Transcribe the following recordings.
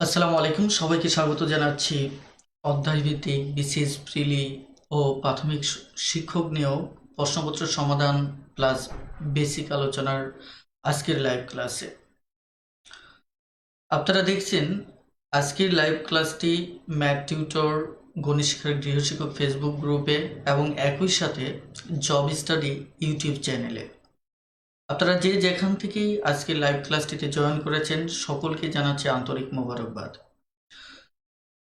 আসসালামু আলাইকুম, সবাইকে স্বাগত জানাচ্ছি অধ্যায়ভিত্তিক বিসিএস প্রিলি ও প্রাথমিক শিক্ষক নিয়োগ প্রশ্নপত্র সমাধান প্লাস বেসিক আলোচনার আজকের লাইভ ক্লাসে। আপনারা দেখছেন আজকের লাইভ ক্লাসটি ম্যাথ টিউটর গণিত শিক্ষার গৃহশিক্ষক ফেসবুক গ্রুপে এবং একই সাথে জব স্টাডি ইউটিউব চ্যানেলে। আপনারা যে যেখান থেকেই আজকের লাইভ ক্লাসটিতে জয়েন করেছেন সকলকে জানাচ্ছি আন্তরিক মোবারকবাদ।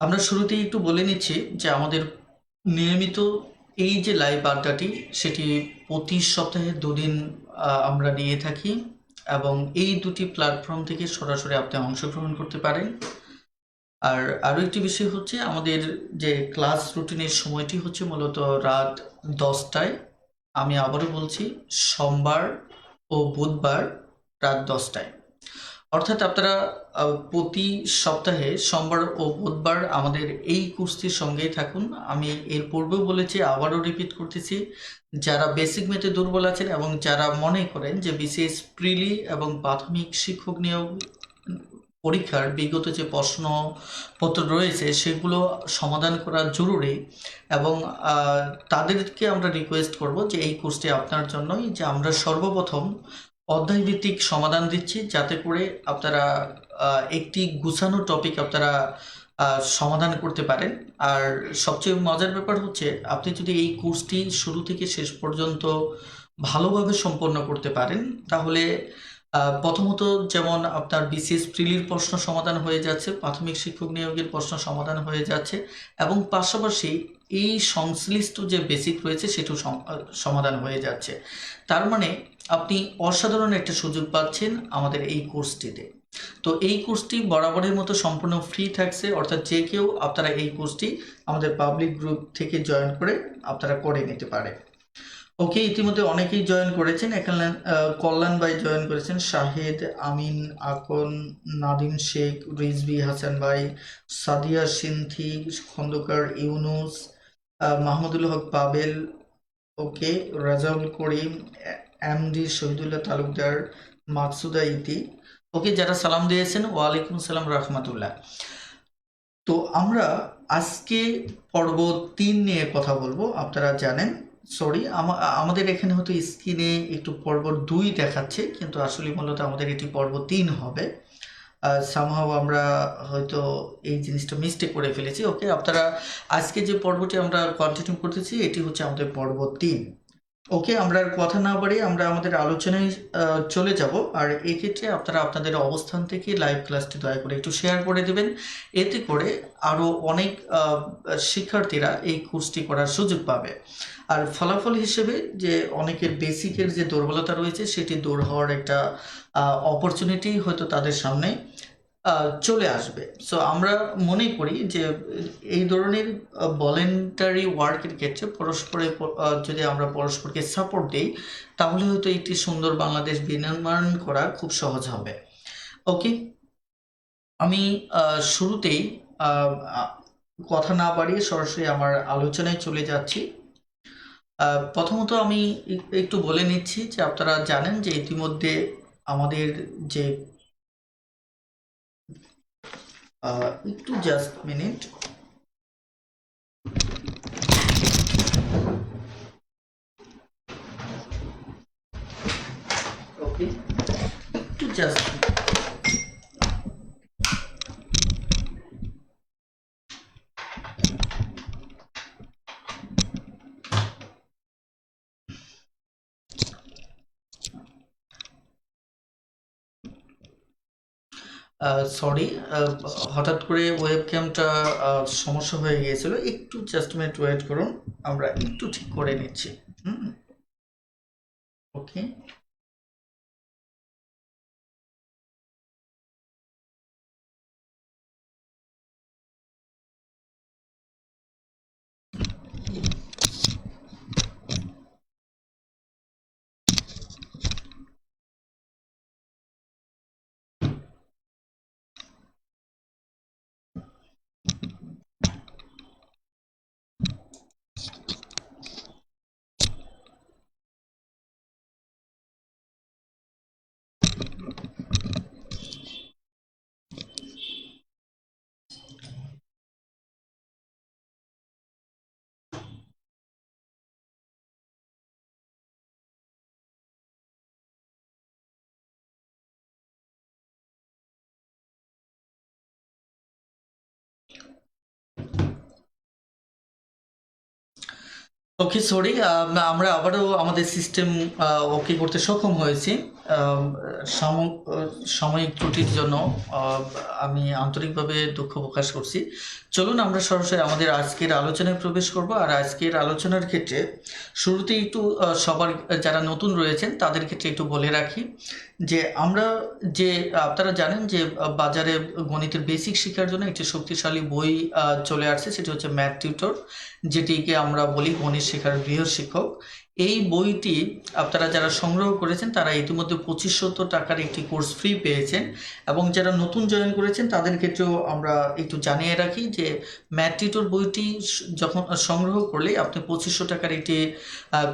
আমরা শুরুতেই একটু বলে নিচ্ছি যে আমাদের নিয়মিত এই যে লাইভ আড্ডাটি সেটি প্রতি সপ্তাহে দুদিন আমরা নিয়ে থাকি এবং এই দুটি প্ল্যাটফর্ম থেকে সরাসরি আপনি অংশগ্রহণ করতে পারেন। আর আরও একটি বিষয় হচ্ছে আমাদের যে ক্লাস রুটিনের সময়টি হচ্ছে মূলত রাত 10টায়। আমি আবারও বলছি, সোমবার ও বুধবার রাত 10টায়। অর্থাৎ আপনারা প্রতি সপ্তাহে সোমবার ও বুধবার আমাদের এই কোর্সটির সঙ্গেই থাকুন। আমি এর পূর্বেও বলেছি, আবারও রিপিট করতেছি, যারা বেসিক ম্যাথে দুর্বল আছেন এবং যারা মনে করেন যে বিসিএস প্রিলি এবং প্রাথমিক শিক্ষক নিয়োগ পরীক্ষার বিগত যে প্রশ্নপত্র রয়েছে সেগুলো সমাধান করা জরুরি এবং তাদেরকে আমরা রিকোয়েস্ট করব যে এই কোর্সটি আপনার জন্যই, যে আমরা সর্বপ্রথম অধ্যায়ভিত্তিক সমাধান দিচ্ছি যাতে করে আপনারা একটি গুছানো টপিক আপনারা সমাধান করতে পারেন। আর সবচেয়ে মজার ব্যাপার হচ্ছে, আপনি যদি এই কোর্সটি শুরু থেকে শেষ পর্যন্ত ভালোভাবে সম্পন্ন করতে পারেন তাহলে প্রথমত যেমন আপনার বিসিএস প্রিলির প্রশ্ন সমাধান হয়ে যাচ্ছে, প্রাথমিক শিক্ষক নিয়োগের প্রশ্ন সমাধান হয়ে যাচ্ছে এবং পাশাপাশি এই সংশ্লিষ্ট যে বেসিক রয়েছে সেটিও সমাধান হয়ে যাচ্ছে। তার মানে আপনি অসাধারণ একটা সুযোগ পাচ্ছেন আমাদের এই কোর্সটিতে। তো এই কোর্সটি বরাবরের মতো সম্পূর্ণ ফ্রি থাকছে, অর্থাৎ যে কেউ আপনারা এই কোর্সটি আমাদের পাবলিক গ্রুপ থেকে জয়েন করে আপনারা করে নিতে পারেন। ওকে, ইতিমধ্যে অনেকেই জয়েন করেছেন। এখানে কল্যাণ ভাই জয়েন করেছেন, শাহেদ, আমিন, আকন, নাদিম শেখ, রিজভি হাসান ভাই, সাদিয়া সিনথি, খন্দকার ইউনুস, মাহমুদুল হক পাবেল, ওকে, রাজাউল করিম, এমডি শহীদুল্লাহ তালুকদার, মাকসুদা ইতি, ওকে, যারা সালাম দিয়েছেন ওয়ালাইকুম সালাম রহমতুল্লাহ। তো আমরা আজকে পর্ব 3 নিয়ে কথা বলবো। আপনারা জানেন, সরি, আমাদের এখানে হয়তো স্ক্রিনে একটু পর্ব 2 দেখাচ্ছে, কিন্তু আসলে মূলত আমাদের এটি পর্ব 3 হবে। সামহাও আমরা হয়তো এই জিনিসটা মিস্টেক করে ফেলেছি। ওকে, আপনারা আজকে যে পর্বটি আমরা কন্টিনিউ করতেছি এটি হচ্ছে আমাদের পর্ব 3। ওকে, আমরা আর কথা না বাড়িয়ে আমরা আমাদের আলোচনায় চলে যাব। আর এক্ষেত্রে আপনারা আপনাদের অবস্থান থেকে লাইভ ক্লাসটি দয়া করে একটু শেয়ার করে দেবেন, এতে করে আরও অনেক শিক্ষার্থীরা এই কোর্সটি করার সুযোগ পাবে। আর ফলাফল হিসেবে যে অনেকের বেসিকের যে দুর্বলতা রয়েছে সেটি দূর হওয়ার একটা অপরচুনিটি হয়তো তাদের সামনে চলে আসবে। সো আমরা মনে করি যে এই ধরনের ভলেন্টারি ওয়ার্কের ক্ষেত্রে যদি আমরা পরস্পরকে সাপোর্ট দিই তাহলে হয়তো একটি সুন্দর বাংলাদেশ বিনির্মাণ করা খুব সহজ হবে। ওকে, আমি শুরুতেই কথা না বাড়িয়ে সরাসরি আমার আলোচনায় চলে যাচ্ছি। প্রথমত আমি একটু বলে নিচ্ছি যে আপনারা জানেন যে ইতিমধ্যে আমাদের যে একটু জাস্ট মিনিট, ওকে, একটু জাস্ট সরি, হঠাৎ করে ওয়েব ক্যামটা সমস্যা হয়ে গিয়েছিল। একটু জাস্ট মিনিট ওয়েট করুন, আমরা একটু ঠিক করে নিচ্ছি। ওকে, ওকে, সরি। আমরা আবারও আমাদের সিস্টেম ওকে করতে সক্ষম হয়েছি। আম, সাময়িক ত্রুটির জন্য আহ, আমি আন্তরিকভাবে দুঃখ প্রকাশ করছি। চলুন আমরা সরাসরি আমাদের আজকের আলোচনায় প্রবেশ করব। আর আজকের আলোচনার ক্ষেত্রে শুরুতেই একটু সবার যারা নতুন রয়েছেন তাদের ক্ষেত্রে একটু বলে রাখি যে আমরা যে আপনারা জানেন যে বাজারে গণিতের বেসিক শেখার জন্য একটি শক্তিশালী বই চলে আসছে, সেটি হচ্ছে ম্যাথ টিউটর, যেটিকে আমরা বলি গণিত শেখার গৃহ শিক্ষক। এই বইটি আপনারা যারা সংগ্রহ করেছেন তারা ইতিমধ্যে 2500 টাকার একটি কোর্স ফ্রি পেয়েছেন, এবং যারা নতুন জয়েন করেছেন তাদের ক্ষেত্রেও আমরা একটু জানিয়ে রাখি যে ম্যাথ টিউটর বইটি যখন সংগ্রহ করলে আপনি 2500 টাকার একটি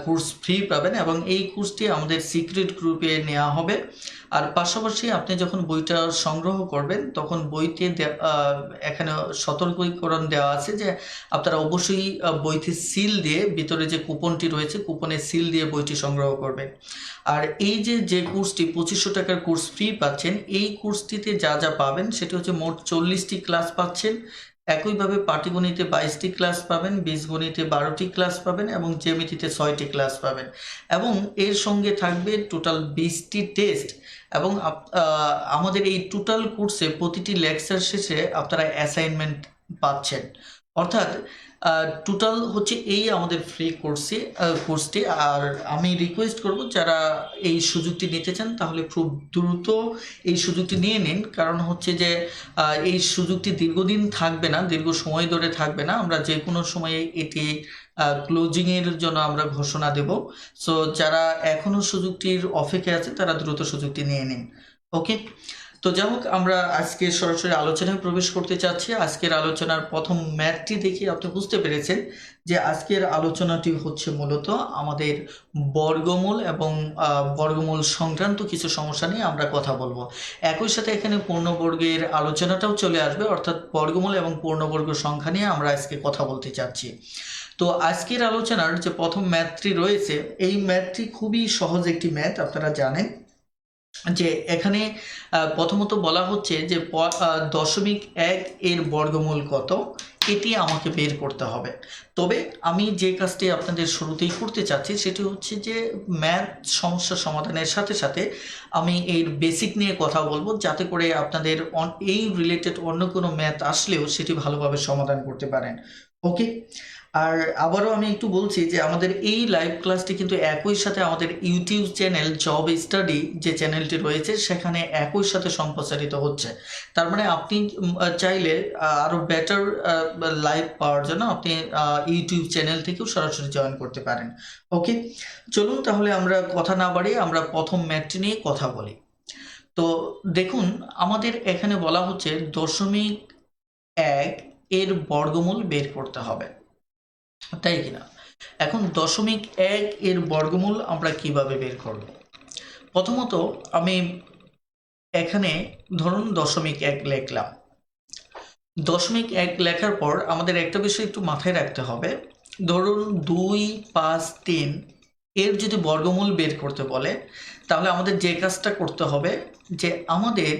কোর্স ফ্রি পাবেন, এবং এই কোর্সটি আমাদের সিক্রেট গ্রুপে নেওয়া হবে। আর পাশাপাশি আপনি যখন বইটা সংগ্রহ করবেন তখন বইতে এখানে সতর্কীকরণ দেওয়া আছে যে আপনারা অবশ্যই বইটি সিল দিয়ে, ভিতরে যে কুপনটি রয়েছে কুপনে সিল দিয়ে বইটি সংগ্রহ করবেন। আর এই যে কোর্সটি 2500 টাকার কোর্স ফ্রি পাচ্ছেন, এই কোর্সটিতে যা যা পাবেন সেটি হচ্ছে মোট 40টি ক্লাস পাচ্ছেন। একইভাবে পাটিগণিতে 22টি ক্লাস পাবেন, বীজগণিতে 12টি ক্লাস পাবেন, এবং জ্যামিতিতে 6টি ক্লাস পাবেন, এবং এর সঙ্গে থাকবে টোটাল 20টি টেস্ট। এবং আমাদের এই টোটাল কোর্সে প্রতিটি লেকচার শেষে আপনারা অ্যাসাইনমেন্ট পাচ্ছেন। অর্থাৎ টোটাল হচ্ছে এই আমাদের ফ্রি কোর্সটি। আর আমি রিকোয়েস্ট করব যারা এই সুযোগটি নিতে চান তাহলে খুব দ্রুত এই সুযোগটি নিয়ে নিন, কারণ হচ্ছে যে এই সুযোগটি দীর্ঘদিন থাকবে না, দীর্ঘ সময় ধরে থাকবে না। আমরা যে কোনো সময়ে এটি ক্লোজিংয়ের জন্য আমরা ঘোষণা দেব। সো যারা এখনও সুযোগটির অপেক্ষায় আছে তারা দ্রুত সুযোগটি নিয়ে নিন। ওকে, তো যাই হোক, আমরা আজকে সরাসরি আলোচনায় প্রবেশ করতে চাচ্ছি। আজকের আলোচনার প্রথম ম্যাথটি দেখে আপনি বুঝতে পেরেছেন যে আজকের আলোচনাটি হচ্ছে মূলত আমাদের বর্গমূল এবং বর্গমূল সংক্রান্ত কিছু সমস্যা নিয়ে আমরা কথা বলবো। একই সাথে এখানে পূর্ণবর্গের আলোচনাটাও চলে আসবে, অর্থাৎ বর্গমূল এবং পূর্ণবর্গ সংখ্যা নিয়ে আমরা আজকে কথা বলতে চাচ্ছি। তো আজকের আলোচনার যে প্রথম ম্যাথটি রয়েছে, এই ম্যাথটি খুবই সহজ একটি ম্যাথ। আপনারা জানেন যে এখানে প্রথমত বলা হচ্ছে যে 0.1 এর বর্গমূল কত, এটি আমাকে বের করতে হবে। তবে আমি যে কাজটি আপনাদের শুরুতেই করতে চাচ্ছি সেটি হচ্ছে যে ম্যাথ সমস্যা সমাধানের সাথে সাথে আমি এর বেসিক নিয়ে কথা বলবো, যাতে করে আপনাদের এই রিলেটেড অন্য কোনো ম্যাথ আসলেও সেটি ভালোভাবে সমাধান করতে পারেন। ওকে, আর আবারও আমি একটু বলছি যে আমাদের এই লাইভ ক্লাসটি কিন্তু একই সাথে আমাদের ইউটিউব চ্যানেল জব স্টাডি যে চ্যানেলটি রয়েছে সেখানে একই সাথে সম্প্রচারিত হচ্ছে। তার মানে আপনি চাইলে আরও বেটার লাইভ পাওয়ার জন্য আপনি ইউটিউব চ্যানেল থেকেও সরাসরি জয়েন করতে পারেন। ওকে, চলুন তাহলে আমরা কথা না বাড়িয়ে আমরা প্রথম ম্যাথটি নিয়ে কথা বলি। তো দেখুন, আমাদের এখানে বলা হচ্ছে 0.1 এর বর্গমূল বের করতে হবে, তাই কিনা? এখন 0.1 এর বর্গমূল আমরা কিভাবে বের করব? প্রথমত আমি এখানে ধরুন 0.1 লিখলাম। 0.1 লেখার পর আমাদের একটা বিষয় একটু মাথায় রাখতে হবে। ধরুন 2, 5, 3 এর যদি বর্গমূল বের করতে বলে তাহলে আমাদের যে কাজটা করতে হবে যে আমাদের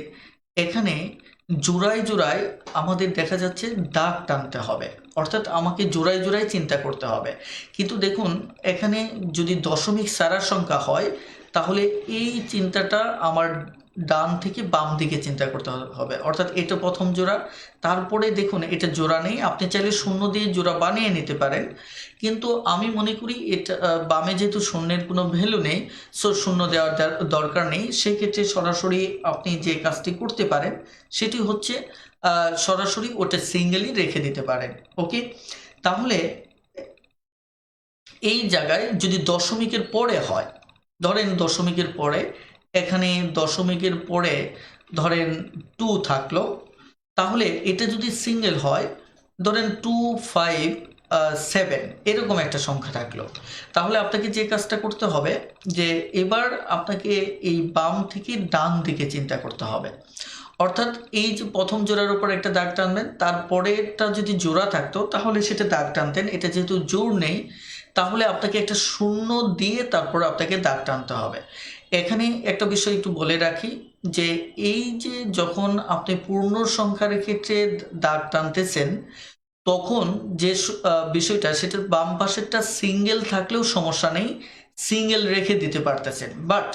এখানে জোড়ায় জোড়ায় আমাদের দেখা যাচ্ছে দাগ টানতে হবে, অর্থাৎ আমাকে জোড়ায় জোড়ায় চিন্তা করতে হবে। কিন্তু দেখুন, এখানে যদি দশমিক সারার সংখ্যা হয় তাহলে এই চিন্তাটা আমার ডান থেকে বাম দিকে চিন্তা করতে হবে, অর্থাৎ এটা প্রথম জোড়া। তারপরে দেখুন এটা জোড়া নেই, আপনি চাইলে শূন্য দিয়ে জোড়া বানিয়ে নিতে পারেন, কিন্তু আমি মনে করি এটা বামে যেহেতু শূন্যের কোনো ভ্যালু নেই, সো শূন্য দেওয়ার দরকার নেই। সেক্ষেত্রে সরাসরি আপনি যে কাজটি করতে পারেন সেটি হচ্ছে সরাসরি ওটা সিঙ্গেলই রেখে দিতে পারেন। ওকে, তাহলে এই জায়গায় যদি দশমিকের পরে হয়, ধরেন দশমিকের পরে এখানে দশমিকের পরে ধরেন 2 থাকলো, তাহলে এটা যদি সিঙ্গেল হয়, ধরেন 2, 5, 7 এরকম একটা সংখ্যা থাকলো, তাহলে আপনাকে যে কাজটা করতে হবে যে এবার আপনাকে এই বাম থেকে ডান দিকে চিন্তা করতে হবে। অর্থাৎ এই যে প্রথম জোড়ার উপর একটা দাগ টানবেন, তারপরেরটা যদি জোড়া থাকতো তাহলে সেটা দাগ টানতেন। এটা যেহেতু জোড় নেই তাহলে আপনাকে একটা শূন্য দিয়ে তারপর আপনাকে দাগ টানতে হবে। এখানে একটা বিষয় একটু বলে রাখি যে এই যে যখন আপনি পূর্ণ সংখ্যার ক্ষেত্রে দাগ টানতেছেন তখন যে বিষয়টা সেটার বাম পাশেরটা সিঙ্গেল থাকলেও সমস্যা নেই, সিঙ্গেল রেখে দিতে পারতেছেন। বাট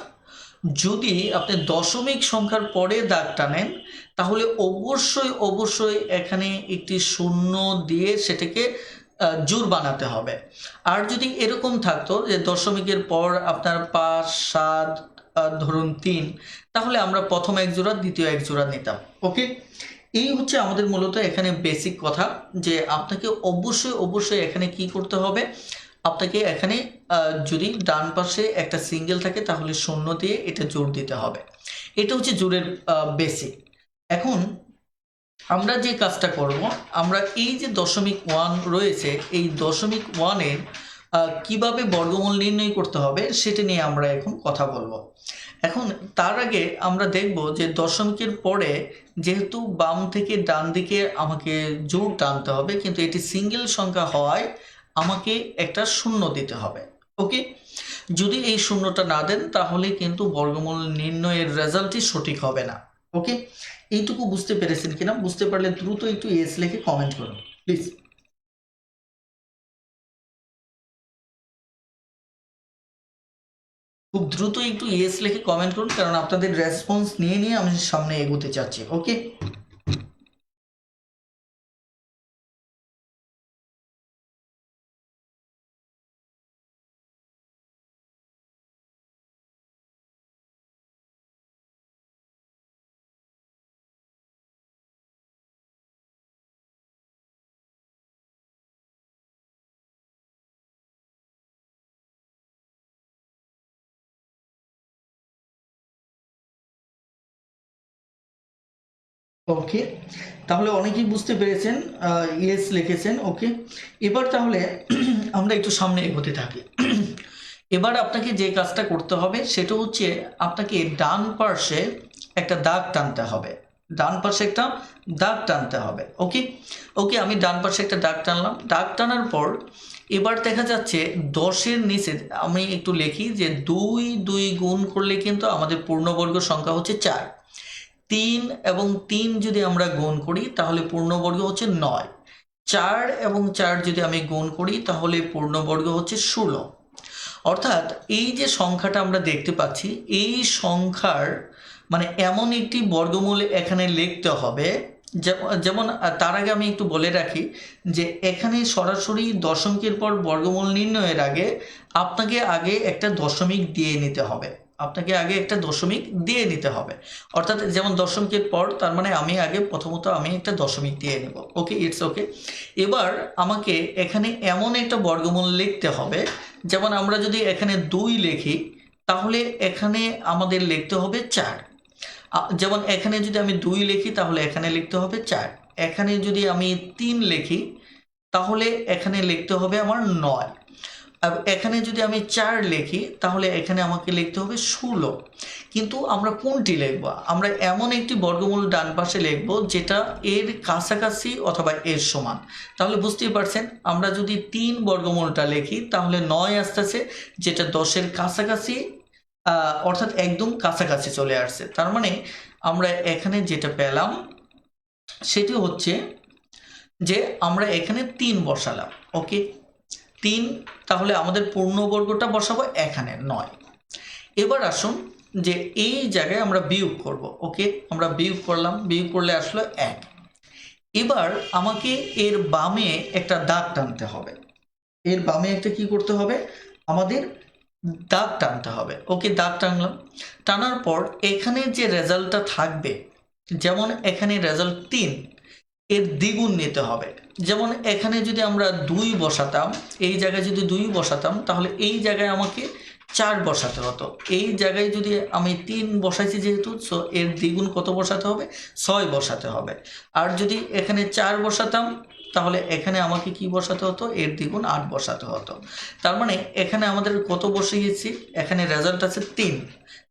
যদি আপনি দশমিক সংখ্যার পরে দাগ টানেন তাহলে অবশ্যই এখানে একটি শূন্য দিয়ে সেটাকে জোড় বানাতে হবে। আর যদি এরকম থাকতো যে দশমিকের পর আপনার 5, 7, ধরুন 3, তাহলে আমরা প্রথম এক জোড়া দ্বিতীয় এক জোড়া নিতাম। ওকে, এই হচ্ছে আমাদের মূলত এখানে বেসিক কথা, যে আপনাকে অবশ্যই এখানে কি করতে হবে, আপনাকে এখানে যদি ডান পাশে একটা সিঙ্গেল থাকে তাহলে শূন্য দিয়ে এটা জোড় দিতে হবে। এটা হচ্ছে জোড়ের বেসিক। এখন আমরা যে কাজটা করব, আমরা এই যে 0.1 রয়েছে, এই 0.1-এর কিভাবে বর্গমূল নির্ণয় করতে হবে সেটা নিয়ে আমরা এখন কথা বলবো। এখন তার আগে আমরা দেখব যে দশমিকের পরে যেহেতু বাম থেকে ডান দিকে আমাকে জোড় টানতে হবে, কিন্তু এটি সিঙ্গেল সংখ্যা হওয়ায় আমাকে একটা শূন্য দিতে হবে। ওকে, যদি এই শূন্যটা না দেন তাহলে কিন্তু বর্গমূল নির্ণয়ের রেজাল্টই সঠিক হবে না। ওকে, এইটুকু বুঝতে পেরেছেন কিনা? বুঝতে পারলে দ্রুত একটু এস লিখে কমেন্ট করুন প্লিজ। খুব দ্রুত একটু ইয়েস লিখে কমেন্ট করুন, কারণ আপনাদের রেসপন্স নিয়ে আমি সামনে এগোতে চাচ্ছি। ওকে, ওকে, তাহলে অনেকেই বুঝতে পেরেছেন, ইয়েস লিখেছেন। ওকে, এবার তাহলে আমরা একটু সামনে এগোতে থাকি। এবার আপনাকে যে কাজটা করতে হবে সেটা হচ্ছে আপনাকে ডান পাশে একটা দাগ টানতে হবে, ডান পাশে একটা দাগ টানতে হবে। ওকে ওকে, আমি ডান পাশে একটা দাগ টানলাম। দাগ টানার পর এবার দেখা যাচ্ছে 10-এর নিচে আমি একটু লিখি যে 2 গুণ করলে কিন্তু আমাদের পূর্ণবর্গ সংখ্যা হচ্ছে 4। 3 এবং 3 যদি আমরা গুণ করি তাহলে পূর্ণবর্গ হচ্ছে 9। 4 এবং 4 যদি আমি গুণ করি তাহলে পূর্ণবর্গ হচ্ছে 16। অর্থাৎ এই যে সংখ্যাটা আমরা দেখতে পাচ্ছি, এই সংখ্যার মানে এমন একটি বর্গমূল এখানে লিখতে হবে। যেমন তার আগে আমি একটু বলে রাখি যে এখানে সরাসরি দশমিকের পর বর্গমূল নির্ণয়ের আগে আপনাকে আগে একটা দশমিক দিয়ে নিতে হবে, অর্থাৎ যেমন দশমিকের পর, তার মানে আমি আগে প্রথমত আমি একটা দশমিক দিয়ে নেব। ওকে, ইটস ওকে। এবার আমাকে এখানে এমন একটা বর্গমূল লিখতে হবে, যেমন আমরা যদি এখানে 2 লিখি তাহলে এখানে আমাদের লিখতে হবে 4। যেমন এখানে যদি আমি 2 লিখি তাহলে এখানে লিখতে হবে 4। এখানে যদি আমি 3 লিখি তাহলে এখানে লিখতে হবে আমার 9। এখানে যদি আমি 4 লিখি তাহলে এখানে আমাকে লিখতে হবে 16। কিন্তু আমরা কোনটি লিখব? আমরা এমন একটি বর্গমূল ডান পাশে লিখব যেটা এর কাছাকাছি অথবা এর সমান। তাহলে বুঝতেই পারছেন, আমরা যদি 3 বর্গমূলটা লিখি তাহলে 9 আসতেছে, যেটা 10-এর কাছাকাছি, অর্থাৎ একদম কাছাকাছি চলে আসছে। তার মানে আমরা এখানে যেটা পেলাম সেটি হচ্ছে যে আমরা এখানে 3 বসালাম। ওকে, 3, তাহলে আমাদের পূর্ণবর্গটা বসাবো এখানে 9। এবার আসুন যে এই জায়গায় আমরা বিয়োগ করব। ওকে, আমরা বিয়োগ করলাম, বিয়োগ করলে আসলো 1। এবার আমাকে এর বামে একটা দাগ টানতে হবে, এর বামে একটা কি করতে হবে, আমাদের দাগ টানতে হবে। ওকে, দাগ টানলাম। টানার পর এখানে যে রেজাল্টটা থাকবে, যেমন এখানে রেজাল্ট 3, এর দ্বিগুণ নিতে হবে। যেমন এখানে যদি আমরা 2 বসাতাম, এই জায়গায় যদি 2 বসাতাম তাহলে এই জায়গায় আমাকে 4 বসাতে হতো। এই জায়গায় যদি আমি 3 বসাইছি যেহেতু, সো এর দ্বিগুণ কত বসাতে হবে? 6 বসাতে হবে। আর যদি এখানে 4 বসাতাম তাহলে এখানে আমাকে কি বসাতে হতো? এর দ্বিগুণ 8 বসাতে হতো। তার মানে এখানে আমাদের কত বসিয়েছি? এখানে রেজাল্ট আছে 3,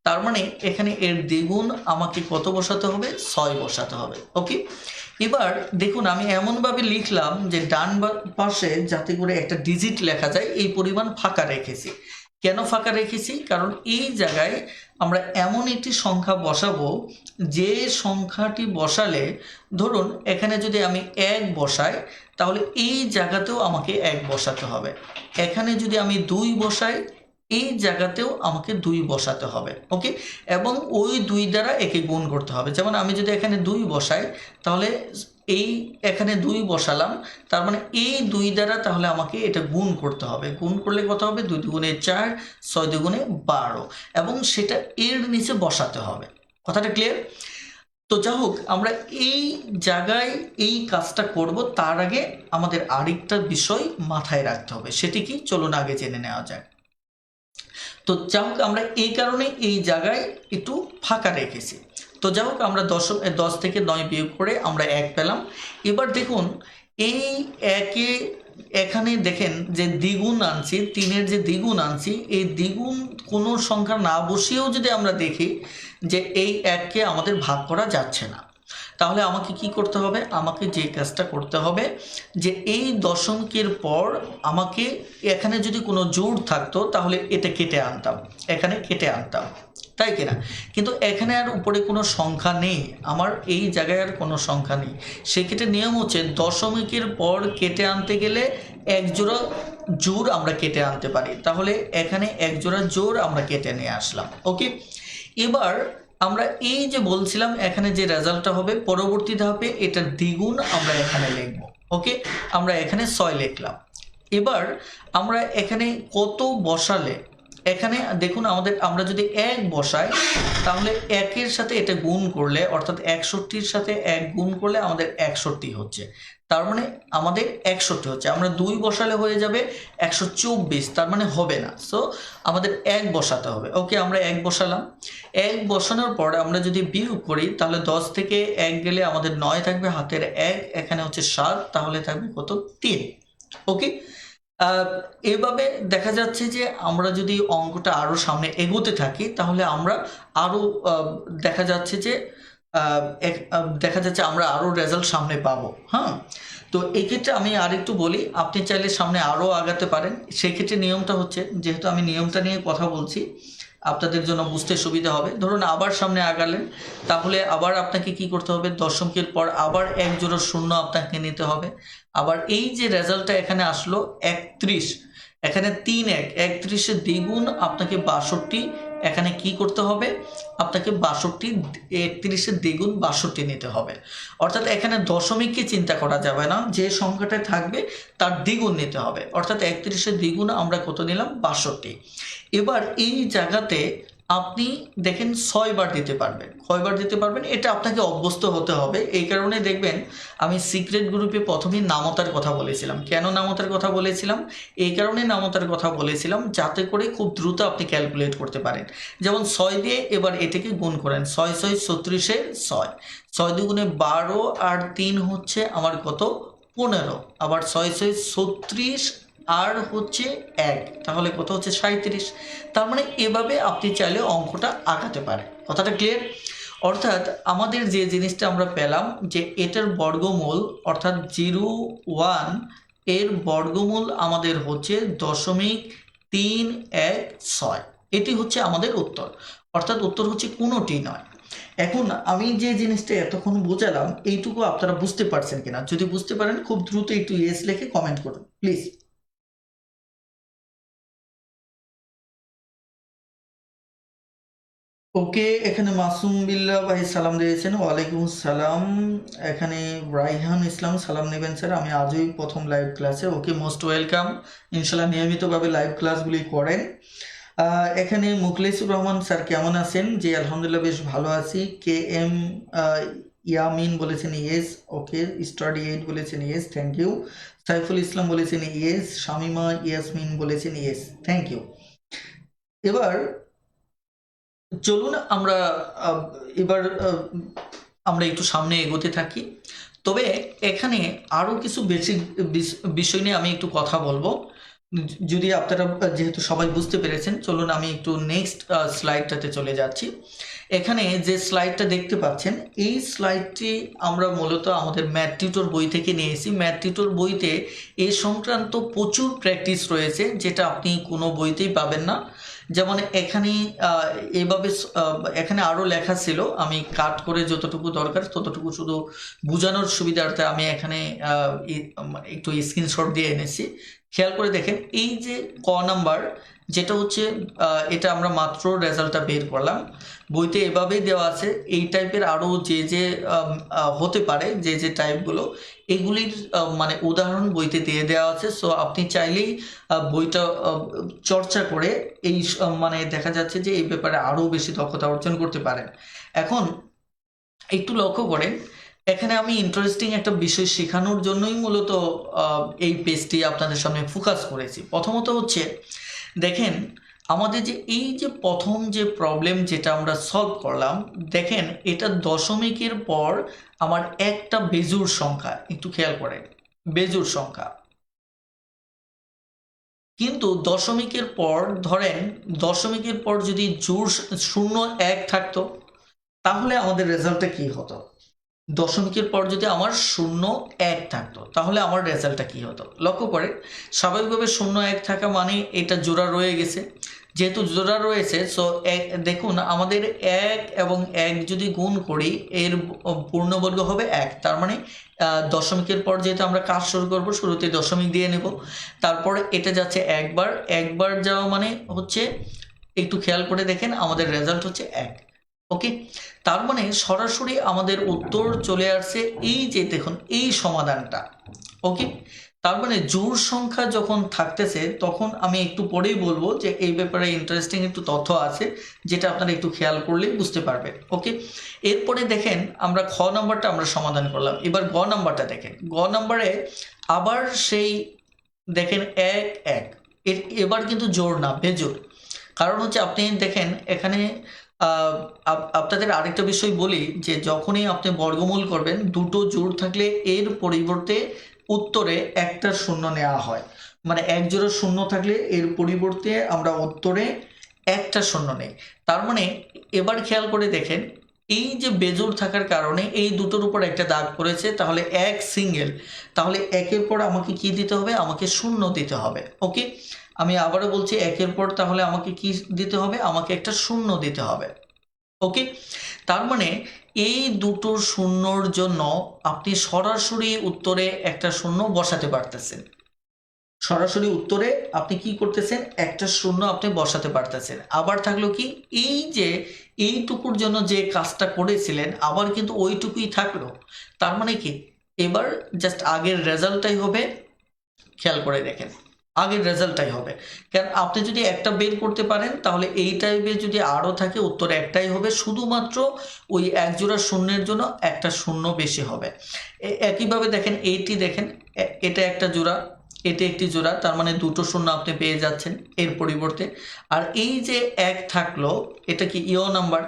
তার মানে এখানে এর দ্বিগুণ আমাকে কত বসাতে হবে? 6 বসাতে হবে। ওকে, এবার দেখুন আমি এমনভাবে লিখলাম যে ডান পাশে যাতে করে একটা ডিজিট লেখা যায় এই পরিমাণ ফাঁকা রেখেছি। কেন ফাঁকা রেখেছি? কারণ এই জায়গায় আমরা এমন একটি সংখ্যা বসাবো যে সংখ্যাটি বসালে, ধরুন এখানে যদি আমি 1 বসাই তাহলে এই জায়গাতেও আমাকে 1 বসাতে হবে। এখানে যদি আমি 2 বসাই এই জায়গাতেও আমাকে 2 বসাতে হবে। ওকে, এবং ওই 2 দ্বারা একে গুণ করতে হবে। যেমন আমি যদি এখানে 2 বসাই তাহলে এই এখানে 2 বসালাম, তার মানে এই 2 দ্বারা তাহলে আমাকে এটা গুণ করতে হবে। গুণ করলে কত হবে? 2 দুগুণে 4, 6 দুগুণে 12, এবং সেটা এর নিচে বসাতে হবে। কথাটা ক্লিয়ার? তো যাই হোক, আমরা এই জায়গায় এই কাজটা করব, তার আগে আমাদের আরেকটা বিষয় মাথায় রাখতে হবে। সেটি কি? চলুন আগে জেনে নেওয়া যাক। তো যাই হোক, আমরা এই কারণে এই জায়গায় একটু ফাঁকা রেখেছি। তো যাই হোক, আমরা 10 থেকে 9 বিয়োগ করে আমরা 1 পেলাম। এবার দেখুন এই একে এখানে দেখেন যে দ্বিগুণ আনছি, 3-এর যে দ্বিগুণ আনছি, এই দ্বিগুণ কোনো সংখ্যা না বসিয়েও যদি আমরা দেখি যে এই 1কে আমাদের ভাগ করা যাচ্ছে না, তাহলে আমাকে কি করতে হবে? আমাকে যে কাজটা করতে হবে যে এই দশমিকের পর আমাকে এখানে যদি কোনো জোড় থাকতো তাহলে এটা কেটে আনতাম, এখানে কেটে আনতাম, তাই কিনা? কিন্তু এখানে আর উপরে কোনো সংখ্যা নেই, আমার এই জায়গায় আর কোনো সংখ্যা নেই। সেক্ষেত্রে নিয়ম হচ্ছে দশমিকের পর কেটে আনতে গেলে 1 জোড়া জোড় আমরা কেটে আনতে পারি। তাহলে এখানে 1 জোড়া জোড় আমরা কেটে নিয়ে আসলাম। ওকে, এবার আমরা এই যে বলছিলাম এখানে যে রেজাল্টটা হবে পরবর্তী ধাপে এটার দ্বিগুণ আমরা এখানে লিখব। ওকে, আমরা এখানে 6 লিখলাম। এবার আমরা এখানে কত বসালে, এখানে দেখুন আমরা যদি 1 বসাই তাহলে 1-এর সাথে এটা গুণ করলে, অর্থাৎ 61-র সাথে 1 গুণ করলে আমাদের 61 হচ্ছে, তার মানে আমাদের 61 হচ্ছে। আমরা 2 বসালে হয়ে যাবে 124, তার মানে হবে না। সো আমাদের 1 বসাতে হবে। ওকে, আমরা 1 বসালাম। 1 বসানোর পর আমরা যদি বিয়োগ করি তাহলে 10 থেকে 1 গেলে আমাদের 9 থাকবে, হাতের 1 এখানে হচ্ছে 7, তাহলে থাকবে কত? 3। ওকে, এভাবে দেখা যাচ্ছে যে আমরা যদি অঙ্কটা আরও সামনে এগোতে থাকি তাহলে আমরা আরও দেখা যাচ্ছে যে আমরা আরও রেজাল্ট সামনে পাবো। হ্যাঁ, তো এই ক্ষেত্রে আমি আরেকটু বলি, আপনি চাইলে সামনে আরও আগাতে পারেন। সেই ক্ষেত্রে নিয়মটা হচ্ছে, যেহেতু আমি নিয়মটা নিয়ে কথা বলছি আপনাদের জন্য বুঝতে সুবিধা হবে। ধরুন আবার সামনে আগালেন, তাহলে আবার আপনাকে কি করতে হবে? দশমিকের পর আবার 1 জোড়া শূন্য আপনাকে নিতে হবে। আবার এই যে রেজাল্টটা এখানে আসলো 31, এখানে 3-1, 31-এর দ্বিগুণ আপনাকে 62, এখানে কি করতে হবে? আপনাকে 62, 31-এর দ্বিগুণ 62 নিতে হবে। অর্থাৎ এখানে দশমিককে চিন্তা করা যাবে না, যে সংখ্যাটা থাকবে তার দ্বিগুণ নিতে হবে। অর্থাৎ 31-এর দ্বিগুণ আমরা কত নিলাম? 62। এবার এই জায়গাতে আপনি দেখেন 6 বার দিতে পারবেন। কয়বার দিতে পারবেন এটা আপনাকে অভ্যস্ত হতে হবে। এই কারণে দেখবেন আমি সিক্রেট গ্রুপে প্রথমেই নামতার কথা বলেছিলাম। কেন নামতার কথা বলেছিলাম? এই কারণে নামতার কথা বলেছিলাম যাতে করে খুব দ্রুত আপনি ক্যালকুলেট করতে পারেন। যেমন 6 দিয়ে এবার এটাকে গুণ করেন, 6 6 36-এ 6, 6 দুগুণে 12, আর 3 হচ্ছে আমার কত? 15, আবার 6 6 36 আর হচ্ছে 1, তাহলে কত হচ্ছে? 37। তার মানে এভাবে আপনি চাইলে অঙ্কটা আগাতে পারেন। কথাটা ক্লিয়ার? অর্থাৎ আমাদের যে জিনিসটা আমরা পেলাম যে এটার বর্গমূল, অর্থাৎ 0.1 এর বর্গমূল আমাদের হচ্ছে 0.316। এটি হচ্ছে আমাদের উত্তর, অর্থাৎ উত্তর হচ্ছে কোনোটি নয়। এখন আমি যে জিনিসটা এতক্ষণ বোঝালাম এইটুকু আপনারা বুঝতে পারছেন কিনা? যদি বুঝতে পারেন খুব দ্রুত একটু ইয়েস লিখে কমেন্ট করুন প্লিজ। ওকে, এখানে মাসুম বিল্লাহ ভাই সালাম দিয়েছেন, ওয়ালাইকুম সালাম। এখানে রাইহান ইসলাম সালাম নেবেন স্যার, আমি আজই প্রথম লাইভ ক্লাসে। ওকে, মোস্ট ওয়েলকাম। ইনশাল্লাহ নিয়মিতভাবে লাইভ ক্লাসগুলি করেন। এখানে মুখলিসুর রহমান স্যার কেমন আছেন? জি আলহামদুলিল্লাহ বেশ ভালো আছি। কে এম ইয়ামিন বলেছেন ইয়েস। ওকে, স্টাডি 8 বলেছেন yes, thank you. Saiful Islam বলেছেন ইয়েস। শামিমা ইয়াসমিন বলেছেন ইয়েস, থ্যাংক ইউ। এবার চলুন আমরা এবার আমরা একটু সামনে এগোতে থাকি। তবে এখানে আরও কিছু বেসিক বিষয় নিয়ে আমি একটু কথা বলবো। যদি আপনারা যেহেতু সবাই বুঝতে পেরেছেন, চলুন আমি একটু নেক্সট স্লাইডটাতে চলে যাচ্ছি। এখানে যে স্লাইডটা দেখতে পাচ্ছেন, এই স্লাইডটি আমরা মূলত আমাদের ম্যাথ টিউটর বই থেকে নিয়েছি। ম্যাথ টিউটর বইতে এ সংক্রান্ত প্রচুর প্র্যাকটিস রয়েছে, যেটা আপনি কোনো বইতেই পাবেন না। যেমন এখানে এভাবে এখানে আরও লেখা ছিল, আমি কাট করে যতটুকু দরকার ততটুকু শুধু বোঝানোর সুবিধার্থে আমি এখানে একটু স্ক্রিনশট দিয়ে এনেছি। খেয়াল করে দেখেন, এই যে ক নাম্বার যেটা হচ্ছে, এটা আমরা মাত্র রেজাল্টটা বের করলাম, বইতে এভাবেই দেওয়া আছে। এই টাইপের আরও যে হতে পারে, যে টাইপগুলো, এগুলির মানে উদাহরণ বইতে দিয়ে দেওয়া আছে। সো আপনি চাইলেই বইটা চর্চা করে এই মানে দেখা যাচ্ছে যে এই ব্যাপারে আরও বেশি দক্ষতা অর্জন করতে পারেন। এখন একটু লক্ষ্য করেন, এখানে আমি ইন্টারেস্টিং একটা বিষয় শেখানোর জন্যই মূলত এই পেজটি আপনাদের সামনে ফোকাস করেছি। প্রথমত হচ্ছে দেখেন, আমাদের যে এই যে প্রথম যে প্রবলেম যেটা আমরা সলভ করলাম, দেখেন এটা দশমিকের পর আমার একটা বেজোড় সংখ্যা, একটু খেয়াল করেন, বেজোড় সংখ্যা। কিন্তু দশমিকের পর ধরেন, দশমিকের পর যদি জোড় 0 1 থাকতো, তাহলে আমাদের রেজাল্টটা কি হতো? দশমিকের পর যদি আমার 0 1 থাকতো, তাহলে আমার রেজাল্টটা কি হতো? লক্ষ্য করে, স্বাভাবিকভাবে 0 1 থাকা মানে এটা জোড়া রয়ে গেছে। যেহেতু জোড়া রয়েছে, সো দেখুন আমাদের 1 এবং 1 যদি গুণ করি, এর পূর্ণবর্গ হবে 1। তার মানে দশমিকের পর যেহেতু আমরা কাজ শুরু করব, শুরুতে দশমিক দিয়ে নেব। তারপর এটা যাচ্ছে একবার, একবার যাওয়া মানে হচ্ছে, একটু খেয়াল করে দেখেন আমাদের রেজাল্ট হচ্ছে 1। ওকে, তার মানে সরাসরি আমাদের উত্তর চলে আসছে এই যে দেখুন এই সমাধানটা। ওকে, তার মানে জোড় সংখ্যা যখন থাকতেছে, তখন আমি একটু পরেই বলবো যে এই ব্যাপারে ইন্টারেস্টিং একটু তথ্য আছে, যেটা আপনারা একটু খেয়াল করলেই বুঝতে পারবেন। ওকে, এরপরে দেখেন আমরা খ নাম্বারটা আমরা সমাধান করলাম। এবার গ নাম্বারটা দেখেন, গ নাম্বারে আবার সেই দেখেন 1 1, এবার কিন্তু জোড় না, বেজোড়। কারণ হচ্ছে আপনি দেখেন এখানে আপনাদের আরেকটা বিষয় বলি, যে যখনই আপনি বর্গমূল করবেন, দুটো জোড় থাকলে এর পরিবর্তে উত্তরে একটা শূন্য নেওয়া হয়। মানে এক জোড়া শূন্য থাকলে এর পরিবর্তে আমরা উত্তরে একটা শূন্য নেই। তার মানে এবার খেয়াল করে দেখেন, এই যে বেজোড় থাকার কারণে এই দুটোর উপর একটা দাগ পড়েছে, তাহলে এক সিঙ্গেল, তাহলে একের পর আমাকে কি দিতে হবে? আমাকে শূন্য দিতে হবে। ওকে, আমি আবারও বলছি, একের পর তাহলে আমাকে কি দিতে হবে? আমাকে একটা শূন্য দিতে হবে। ওকে, তার মানে এই দুটো শূন্যর জন্য আপনি সরাসরি উত্তরে একটা শূন্য বসাতে পারতেছেন। সরাসরি উত্তরে আপনি কি করতেছেন? একটা শূন্য আপনি বসাতে পারতেছেন। আবার থাকলো কি, এই যে এইটুকুর জন্য যে কাজটা করেছিলেন, আবার কিন্তু ওইটুকুই থাকলো। তার মানে কি, এবার জাস্ট আগের রেজাল্টটাই হবে। খেয়াল করে দেখেন, আগের রেজাল্টটাই হবে। কারণ আপনি যদি একটা বের করতে পারেন, তাহলে এই টাইপের যদি আরও থাকে, উত্তর একটাই হবে, শুধুমাত্র ওই এক জোড়া শূন্যের জন্য একটা শূন্য বেশি হবে। একইভাবে দেখেন, এইটি দেখেন, এটা একটা জোড়া, এটা একটি জোড়া, তার মানে দুটো শূন্য আপনি পেয়ে যাচ্ছেন এর পরিবর্তে। আর এই যে 1 থাকলো, এটা কি ইও নাম্বার,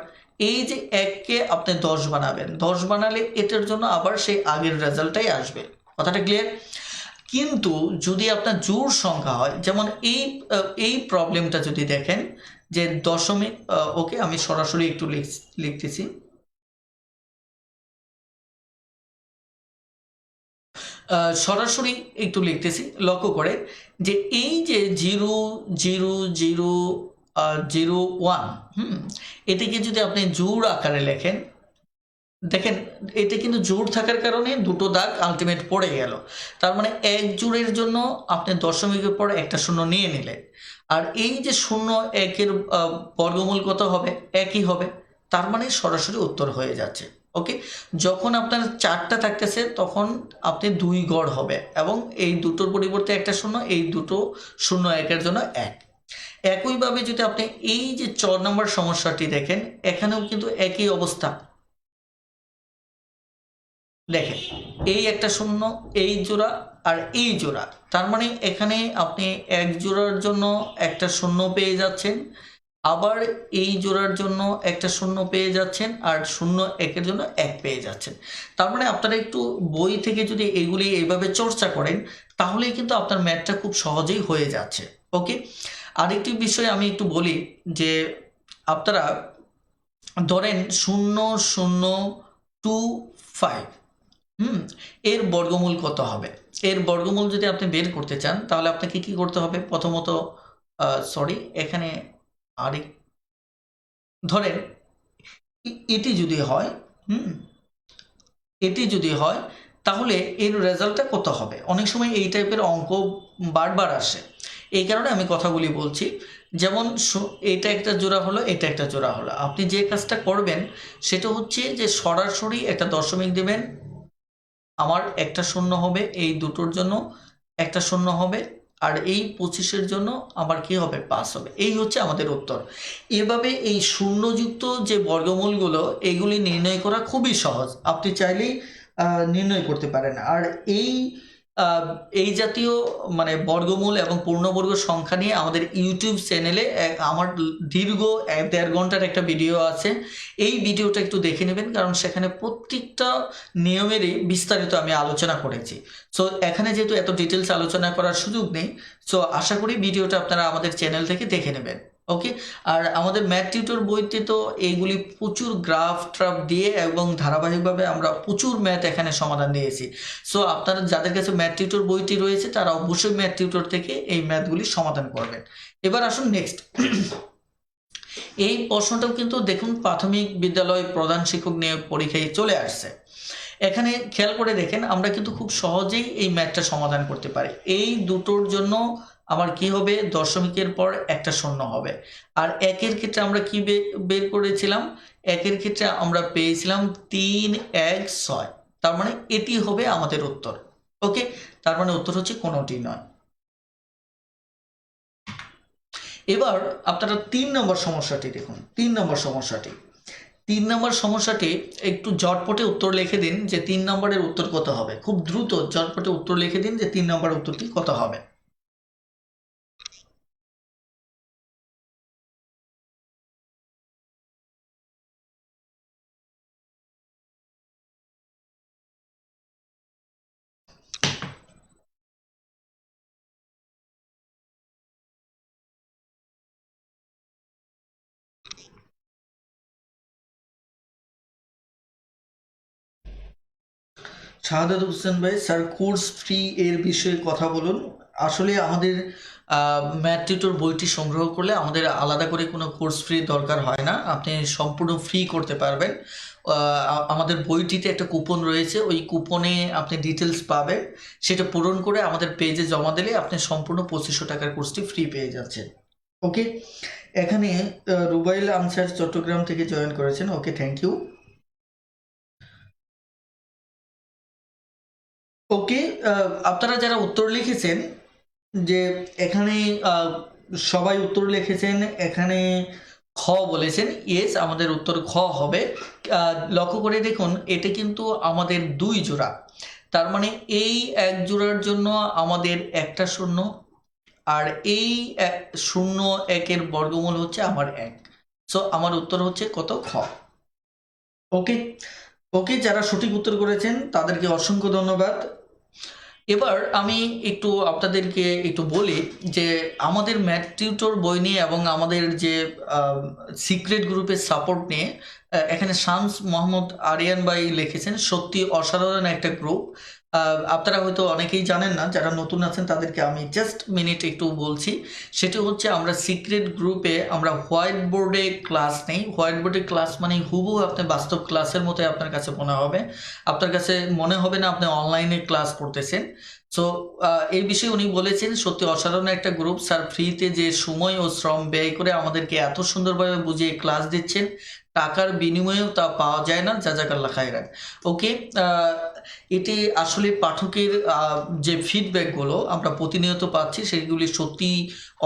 এই যে 1কে আপনি 10 বানাবেন, 10 বানালে এটার জন্য আবার সেই আগের রেজাল্টটাই আসবে। কথাটা ক্লিয়ার? কিন্তু যদি আপনার জোড় সংখ্যা হয়, যেমন এই প্রবলেমটা যদি দেখেন যে দশমিক, ওকে আমি সরাসরি একটু লিখতেছি। সরাসরি একটু লিখতেছি, লক্ষ্য করে যে এই যে 0 0 0 0 1, এটিকে যদি আপনি জোড় আকারে লেখেন, দেখেন এটা কিন্তু জোড় থাকার কারণে দুটো দাগ আলটিমেট পড়ে গেল। তার মানে এক জোড়ের জন্য আপনি দশমিকের পর একটা শূন্য নিয়ে নিলেন। আর এই যে 0 1-এর বর্গমূল কত হবে? একই হবে। তার মানে সরাসরি উত্তর হয়ে যাচ্ছে। ওকে, যখন আপনার 4টা থাকতেছে, তখন আপনি 2 গড় হবে, এবং এই দুটোর পরিবর্তে একটা শূন্য, এই দুটো 0 1-এর জন্য 1। একইভাবে যদি আপনি এই যে 4 নম্বর সমস্যাটি দেখেন, এখানেও কিন্তু একই অবস্থা। দেখেন এই একটা শূন্য, এই জোড়া আর এই জোড়া, তার মানে এখানে আপনি এক জোড়ার জন্য একটা শূন্য পেয়ে যাচ্ছেন, আবার এই জোড়ার জন্য একটা শূন্য পেয়ে যাচ্ছেন, আর 0-1-এর জন্য 1 পেয়ে যাচ্ছেন। তার মানে আপনারা একটু বই থেকে যদি এগুলি এইভাবে চর্চা করেন তাহলেই কিন্তু আপনার ম্যাথটা খুব সহজেই হয়ে যাচ্ছে। ওকে, আরেকটি বিষয় আমি একটু বলি যে আপনারা ধরেন 0.025 এর বর্গমূল কত হবে? এর বর্গমূল যদি আপনি বের করতে চান তাহলে আপনাকে কি করতে হবে? প্রথমত সরি, এখানে আরেক ধরেন এটি যদি হয়, এটি যদি হয় তাহলে এর রেজাল্টটা কত হবে? অনেক সময় এই টাইপের অঙ্ক বারবার আসে, এই কারণে আমি কথাগুলি বলছি। যেমন এটা একটা জোড়া হলো, এটা একটা জোড়া হলো, আপনি যে কাজটা করবেন সেটা হচ্ছে যে সরাসরি একটা দশমিক দেবেন, আমার একটা শূন্য হবে, এই দুটোর জন্য একটা শূন্য হবে, আর এই 25-এর জন্য আবার কি হবে? 5 হবে। এই হচ্ছে আমাদের উত্তর। এভাবে এই শূন্যযুক্ত যে বর্গমূলগুলো এগুলি নির্ণয় করা খুবই সহজ, আপনি চাইলেই নির্ণয় করতে পারেন। আর এই এই জাতীয় মানে বর্গমূল এবং পূর্ণবর্গ সংখ্যা নিয়ে আমাদের ইউটিউব চ্যানেলে আমার দীর্ঘ 1.5 ঘন্টার একটা ভিডিও আছে। এই ভিডিওটা একটু দেখে নেবেন, কারণ সেখানে প্রত্যেকটা নিয়মেরই বিস্তারিত আমি আলোচনা করেছি। সো এখানে যেহেতু এত ডিটেলস আলোচনা করার সুযোগ নেই, সো আশা করি ভিডিওটা আপনারা আমাদের চ্যানেল থেকে দেখে নেবেন। ওকে, আর আমাদের ম্যাথ টিউটর বইতে তো এইগুলি প্রচুর গ্রাফ ট্রাফ দিয়ে এবং ধারাবাহিকভাবে আমরা প্রচুর ম্যাথ এখানে সমাধান দিয়েছি। সো আপনারা যাদের কাছে ম্যাথ টিউটর বইটি রয়েছে তারা অবশ্যই ম্যাথ টিউটর থেকে এই ম্যাথগুলি সমাধান করবেন। এবার আসুন নেক্সট। এই প্রশ্নটাও কিন্তু দেখুন প্রাথমিক বিদ্যালয় প্রধান শিক্ষক নিয়োগ পরীক্ষায় চলে আসছে। এখানে খেয়াল করে দেখেন, আমরা কিন্তু খুব সহজেই এই ম্যাথটা সমাধান করতে পারি। এই দুটোর জন্য আমার কি হবে? দশমিকের পর একটা শূন্য হবে। আর একের ক্ষেত্রে আমরা কি বের করেছিলাম? একের ক্ষেত্রে আমরা পেয়েছিলাম 3, 1, 6। তার মানে এটি হবে আমাদের উত্তর। ওকে, তার মানে উত্তর হচ্ছে কোনোটি নয়। এবার আপনারা 3 নম্বর সমস্যাটি দেখুন। 3 নম্বর সমস্যাটি একটু জটপটে উত্তর লিখে দিন যে 3 নম্বরের উত্তর কত হবে। খুব দ্রুত জটপটে উত্তর লিখে দিন যে 3 নম্বরের উত্তরটি কত হবে। শাহাদাত হোসেন ভাই, স্যার কোর্স ফ্রি এর বিষয়ে কথা বলুন। আসলে আমাদের ম্যাথ টিউটর বইটি সংগ্রহ করলে আমাদের আলাদা করে কোনো কোর্স ফ্রি দরকার হয় না, আপনি সম্পূর্ণ ফ্রি করতে পারবেন। আমাদের বইটিতে একটা কুপন রয়েছে, ওই কুপনে আপনি ডিটেলস পাবেন, সেটা পূরণ করে আমাদের পেজে জমা দিলে আপনি সম্পূর্ণ 2500 টাকার কোর্সটি ফ্রি পেয়ে যাচ্ছেন। ওকে, এখানে রুবাইল আনসার চট্টগ্রাম থেকে জয়েন করেছেন। ওকে, থ্যাংক ইউ। ওকে, আপনারা যারা উত্তর লিখেছেন যে এখানে সবাই উত্তর লিখেছেন, এখানে খ বলেছেন, ইয়েস আমাদের উত্তর খ হবে। লক্ষ্য করে দেখুন এটা কিন্তু আমাদের 2 জোড়া, তার মানে এই এক জোড়ার জন্য আমাদের একটা শূন্য, আর এই 0-1-এর বর্গমূল হচ্ছে আমার 1। সো আমার উত্তর হচ্ছে কত? খ। ওকে, ওকে, যারা সঠিক উত্তর করেছেন তাদেরকে অসংখ্য ধন্যবাদ। এবার আমি একটু আপনাদেরকে একটু বলি যে আমাদের ম্যাথ টিউটর বই নিয়ে এবং আমাদের যে সিক্রেট গ্রুপের সাপোর্ট নিয়ে এখানে শামস মোহাম্মদ আরিয়ান ভাই লিখেছেন, সত্যি অসাধারণ একটা গ্রুপ। আপনারা হয়তো অনেকেই জানেন না, যারা নতুন আছেন তাদেরকে আমি জাস্ট মিনিট একটু বলছি। সেটা হচ্ছে আমরা সিক্রেট গ্রুপে আমরা হোয়াইট বোর্ডে ক্লাস নেই। হোয়াইট বোর্ডে ক্লাস মানে হুবহু আপনি বাস্তব ক্লাসের মতোই আপনার কাছে মনে হবে, আপনার কাছে মনে হবে না আপনি অনলাইনে ক্লাস করতেছেন। সো এই বিষয়ে উনি বলেছেন সত্যি অসাধারণ একটা গ্রুপ, স্যার ফ্রিতে যে সময় ও শ্রম ব্যয় করে আমাদেরকে এত সুন্দরভাবে বুঝিয়ে ক্লাস দিচ্ছেন, টাকার বিনিময়েও তা পাওয়া যায় না, জাযাকাল্লাহ খাইরান। ওকে, এটি আসলে পাঠকের যে ফিডব্যাকগুলো আমরা প্রতিনিয়ত পাচ্ছি সেগুলি সত্যি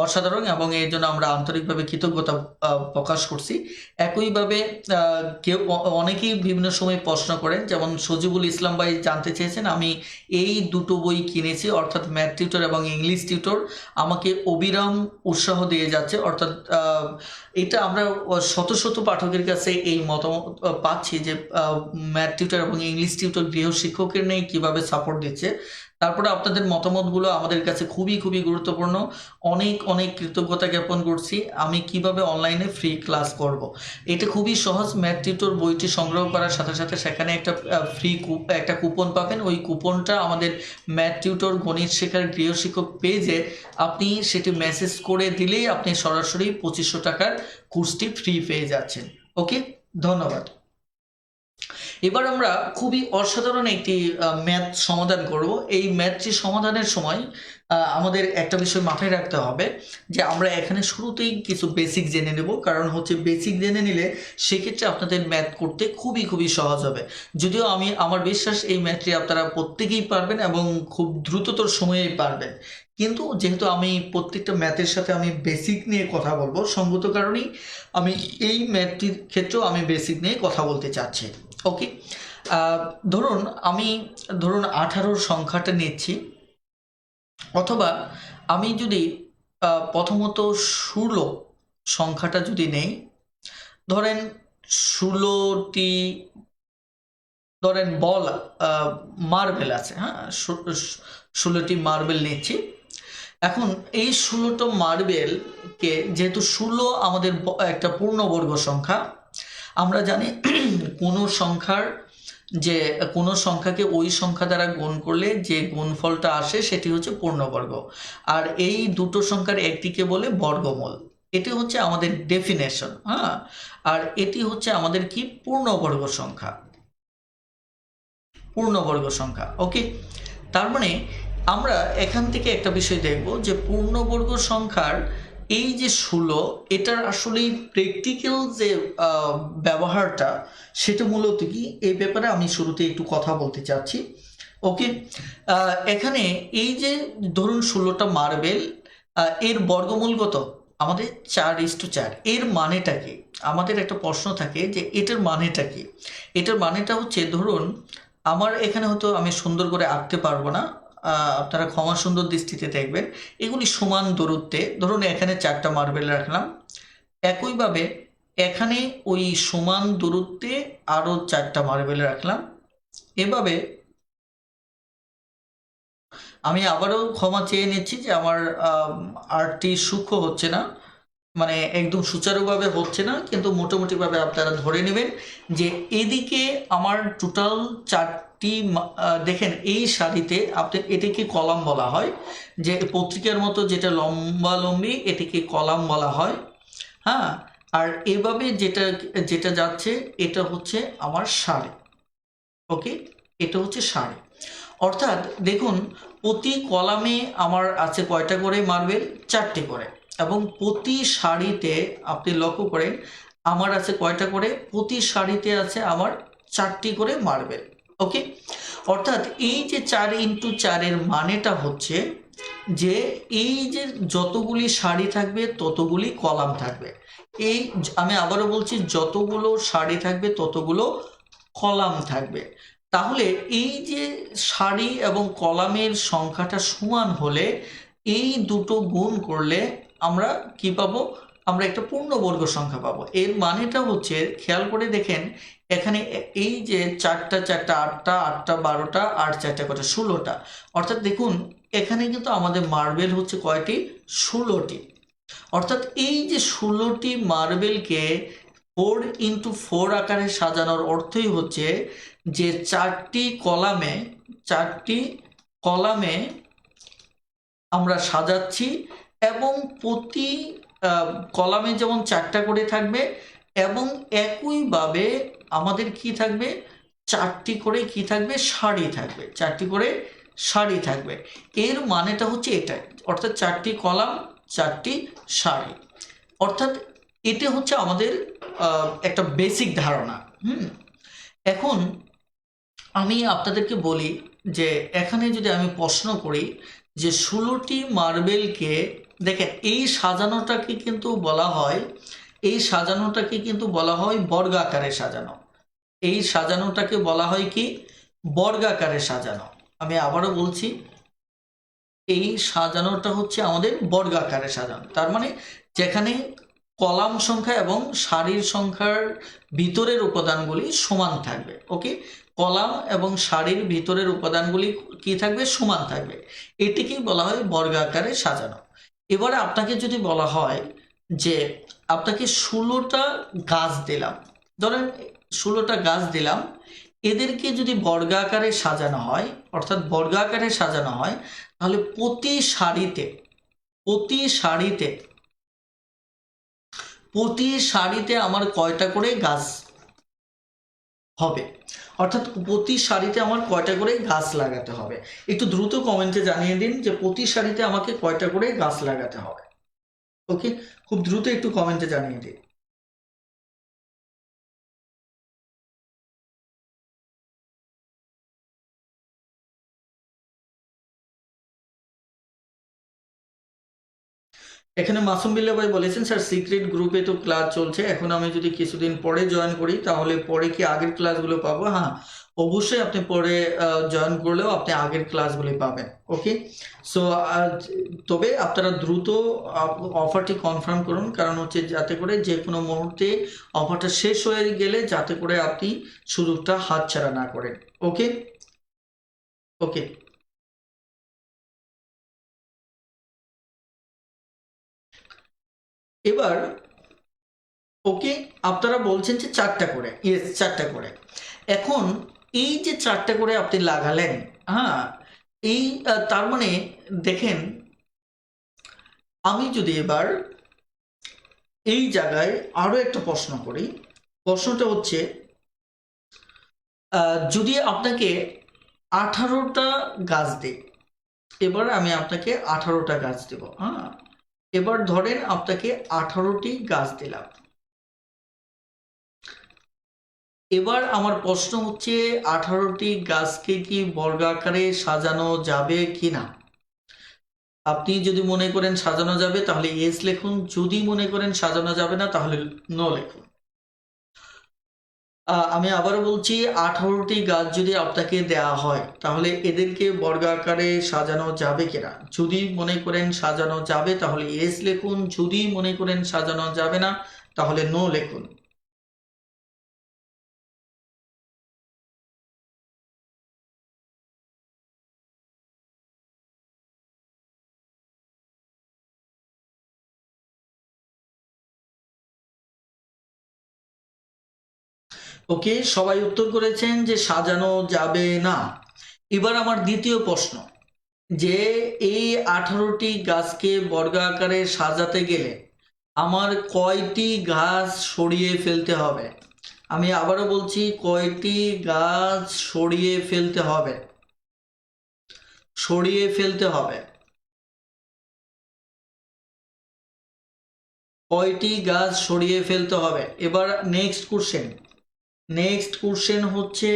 অসাধারণ এবং এর জন্য আমরা আন্তরিকভাবে কৃতজ্ঞতা প্রকাশ করছি। একইভাবে অনেকেই বিভিন্ন সময় প্রশ্ন করেন, যেমন সজিবুল ইসলাম ভাই জানতে চেয়েছেন আমি এই দুটো বই কিনেছি, অর্থাৎ ম্যাথ টিউটর এবং ইংলিশ টিউটর আমাকে অবিরাম উৎসাহ দিয়ে যাচ্ছে, অর্থাৎ এটা আমরা শত শত পাঠকের কাছে এই মতামত পাচ্ছি যে ম্যাথ টিউটর এবং ইংলিশ টিউটর গৃহশিক্ষকের নেই কীভাবে সাপোর্ট দিচ্ছে। তারপরে আপনাদের মতামতগুলো আমাদের কাছে খুবই খুবই গুরুত্বপূর্ণ। অনেক অনেক কৃতজ্ঞতা জ্ঞাপন করছি। আমি কিভাবে অনলাইনে ফ্রি ক্লাস করব। এটা খুবই সহজ। ম্যাথ টিউটর বইটি সংগ্রহ করার সাথে সাথে সেখানে একটা ফ্রি একটা কুপন পাবেন। ওই কুপনটা আমাদের ম্যাথ টিউটর গণিত শেখার গৃহশিক্ষক পেজে আপনি সেটি মেসেজ করে দিলেই আপনি সরাসরি 2500 টাকার কোর্সটি ফ্রি পেয়ে যাচ্ছেন। ওকে, ধন্যবাদ। এবার আমরা খুবই অসাধারণ একটি ম্যাথ সমাধান করব। এই ম্যাথটি সমাধানের সময় আমাদের একটা বিষয় মাথায় রাখতে হবে যে আমরা এখানে শুরুতেই কিছু বেসিক জেনে নেব, কারণ হচ্ছে বেসিক জেনে নিলে সেক্ষেত্রে আপনাদের ম্যাথ করতে খুবই খুবই সহজ হবে। যদিও আমার বিশ্বাস এই ম্যাথটি আপনারা প্রত্যেকেই পারবেন এবং খুব দ্রুততর সময়েই পারবেন, কিন্তু যেহেতু আমি প্রত্যেকটা ম্যাথের সাথে আমি বেসিক নিয়ে কথা বলবো, সঙ্গত কারণেই আমি এই ম্যাথটির ক্ষেত্রেও আমি বেসিক নিয়ে কথা বলতে চাচ্ছি। ওকে, ধরুন 18 সংখ্যাটা নিচ্ছি, অথবা আমি যদি প্রথমত 16 সংখ্যাটা যদি নেই, ধরেন 16টি বল মার্বেল আছে, হ্যাঁ 16টি মার্বেল নিচ্ছি। এখন এই 16টা মার্বেলকে, যেহেতু 16 আমাদের একটা পূর্ণবর্গ সংখ্যা, আমরা জানি কোনো সংখ্যাকে ওই সংখ্যা দ্বারা গুণ করলে যে গুণফলটা আসে সেটি হচ্ছে পূর্ণবর্গ, আর এই দুটো সংখ্যার একটিকে বলে বর্গমূল। এটি হচ্ছে আমাদের ডেফিনেশন, হ্যাঁ। আর এটি হচ্ছে আমাদের কি পূর্ণবর্গ সংখ্যা। ওকে, তার মানে আমরা এখান থেকে একটা বিষয় দেখব যে পূর্ণবর্গ সংখ্যার এই যে 16, এটার আসলে প্র্যাকটিক্যাল যে ব্যবহারটা সেটা মূলত কি, এই ব্যাপারে আমি শুরুতে একটু কথা বলতে চাচ্ছি। ওকে, এখানে এই যে ধরুন 16টা মার্বেল, এর বর্গমূল কত? আমাদের 4:4। এর মানেটা কি? আমাদের একটা প্রশ্ন থাকে যে এটার মানেটা কি। এটার মানেটা হচ্ছে, ধরুন আমার এখানে হয়তো আমি সুন্দর করে আঁকতে পারবো না, আপনারা ক্ষমা সুন্দর দৃষ্টিতে দেখবেন। এগুলি সমান দূরত্বে, ধরুন এখানে 4টা মার্বেল রাখলাম, একইভাবে এখানে ওই সমান দূরত্বে আরও 4টা মার্বেল রাখলাম। এভাবে আমি আবারও ক্ষমা চেয়ে নিচ্ছি যে আমার আর্টটি সূক্ষ্ম হচ্ছে না, মানে একদম সুচারুভাবে হচ্ছে না, কিন্তু মোটামুটিভাবে আপনারা ধরে নেবেন যে এদিকে আমার টোটাল 4টি দেখেন এই সারিতে আপনি, এটিকে কলাম বলা হয়, যে পত্রিকার মতো যেটা লম্বালম্বি এটিকে কলাম বলা হয়, হ্যাঁ। আর এভাবে যেটা যাচ্ছে এটা হচ্ছে আমার সারি। ওকে, এটা হচ্ছে সারি। অর্থাৎ দেখুন প্রতি কলামে আমার আছে কয়টা করে মার্বেল? 4টি করে। এবং প্রতি সারিতে আপনি লক্ষ্য করেন আমার আছে কয়টা করে? প্রতি সারিতে আছে আমার 4টি করে মার্বেল। ওকে, অর্থাৎ এই যে 4x4 এর মানেটা হচ্ছে যে এই যে যতগুলি সারি থাকবে ততগুলি কলাম থাকবে। এই আমি আবারও বলছি, যতগুলো সারি থাকবে ততগুলো কলাম থাকবে। তাহলে এই যে সারি এবং কলামের সংখ্যাটা সমান হলে এই দুটো গুণ করলে আমরা কি পাবো? আমরা একটা পূর্ণবর্গ সংখ্যা পাবো। এর মানেটা হচ্ছে, খেয়াল করে দেখেন এখানে এই যে 4টা 4টা 8টা 8টা 12টা আর 4টা কত? 16টা। অর্থাৎ দেখুন এখানে কিন্তু আমাদের মার্বেল হচ্ছে কয়টি? 16টি। অর্থাৎ এই যে 16টি মার্বেলকে 4x4 আকারে সাজানোর অর্থই হচ্ছে যে 4টি কলামে আমরা সাজাচ্ছি, এবং প্রতি কলামে যেমন 4টা করে থাকবে, এবং একইভাবে আমাদের কি থাকবে? 4টি করে কি থাকবে? সারি থাকবে। 4টি করে সারি থাকবে। এর মানেটা হচ্ছে এটাই, অর্থাৎ 4টি কলাম 4টি সারি। অর্থাৎ এটা হচ্ছে আমাদের একটা বেসিক ধারণা। এখন আমি আপনাদেরকে বলি যে এখানে যদি আমি প্রশ্ন করি যে 16টি মার্বেলকে দেখেন এই সাজানোটাকে কিন্তু বলা হয় বর্গাকারে সাজানো। এই সাজানোটাকে বলা হয় কি? বর্গাকারে সাজানো। আমি আবারও বলছি, এই সাজানোটা হচ্ছে আমাদের বর্গাকারে সাজানো। তার মানে যেখানে কলাম সংখ্যা এবং সারির সংখ্যার ভিতরের উপাদানগুলি সমান থাকবে। ওকে, কলাম এবং সারির ভিতরের উপাদানগুলি কি থাকবে? সমান থাকবে। এটিকেই বলা হয় বর্গাকারে সাজানো। এবারে আপনাকে যদি বলা হয় যে আপনাকে 16টা গাছ দিলাম, ধরেন 16টা গাছ দিলাম, এদেরকে যদি বর্গাকারে সাজানো হয়, অর্থাৎ বর্গাকারে সাজানো হয়, তাহলে প্রতি সারিতে আমার কয়টা করে গাছ হবে, অর্থাৎ প্রতি সারিতে আমার কয়টা করে গাছ লাগাতে হবে। একটু দ্রুত কমেন্টে জানিয়ে দিন যে প্রতি সারিতে আমাকে কয়টা করে গাছ লাগাতে হবে। ওকে, খুব দ্রুত একটু কমেন্টে জানিয়ে দিন। এখানে মাসুম বিল্লা ভাই বলেছেন, স্যার সিক্রেট গ্রুপে তো ক্লাস চলছে, এখন আমি যদি কিছুদিন পরে জয়েন করি তাহলে পরে কি আগের ক্লাসগুলো পাবো? হ্যাঁ, অবশ্যই আপনি পরে জয়েন করলেও আপনি আগের ক্লাসগুলি পাবেন। ওকে, সো তবে আপনারা দ্রুত অফারটি কনফার্ম করুন, কারণ হচ্ছে যাতে করে যে কোনো মুহূর্তে অফারটা শেষ হয়ে গেলে যাতে করে আপনি সুযোগটা হাতছাড়া না করেন। ওকে ওকে এবার ওকে, আপনারা বলছেন যে 4টা করে, ইয়েস 4টা করে। এখন এই যে 4টা করে আপনি লাগালেন, হ্যাঁ, এই তার মানে দেখেন, আমি যদি এবার এই জায়গায় আরো একটা প্রশ্ন করি, প্রশ্নটা হচ্ছে যদি আপনাকে 18টা গাছ দিই, এবার আমি আপনাকে 18টা গাছ দেব, হ্যাঁ, এবার ধরেন আপনাকে 18টি গাছ দিলাম। এবার আমার প্রশ্ন হচ্ছে 18টি গাছকে কি বর্গাকারে সাজানো যাবে কিনা? আপনি যদি মনে করেন সাজানো যাবে তাহলে এস লিখুন, যদি মনে করেন সাজানো যাবে না তাহলে নো লিখুন। আমি আবারও বলছি, 18টি গাছ যদি আপনাকে দেয়া হয় তাহলে এদেরকে বর্গাকারে সাজানো যাবে কিনা? যদি মনে করেন সাজানো যাবে তাহলে এস লিখুন, যদি মনে করেন সাজানো যাবে না তাহলে নো লিখুন। ওকে, সবাই উত্তর করেছেন যে সাজানো যাবে না। এবার আমার দ্বিতীয় প্রশ্ন, যে এই 18টি গাছকে বর্গাকারে সাজাতে গেলে আমার কয়টি গাছ সরিয়ে ফেলতে হবে? আমি আবারও বলছি, কয়টি গাছ সরিয়ে ফেলতে হবে? সরিয়ে ফেলতে হবে কয়টি গাছ সরিয়ে ফেলতে হবে? এবার নেক্সট কোশ্চেন হচ্ছে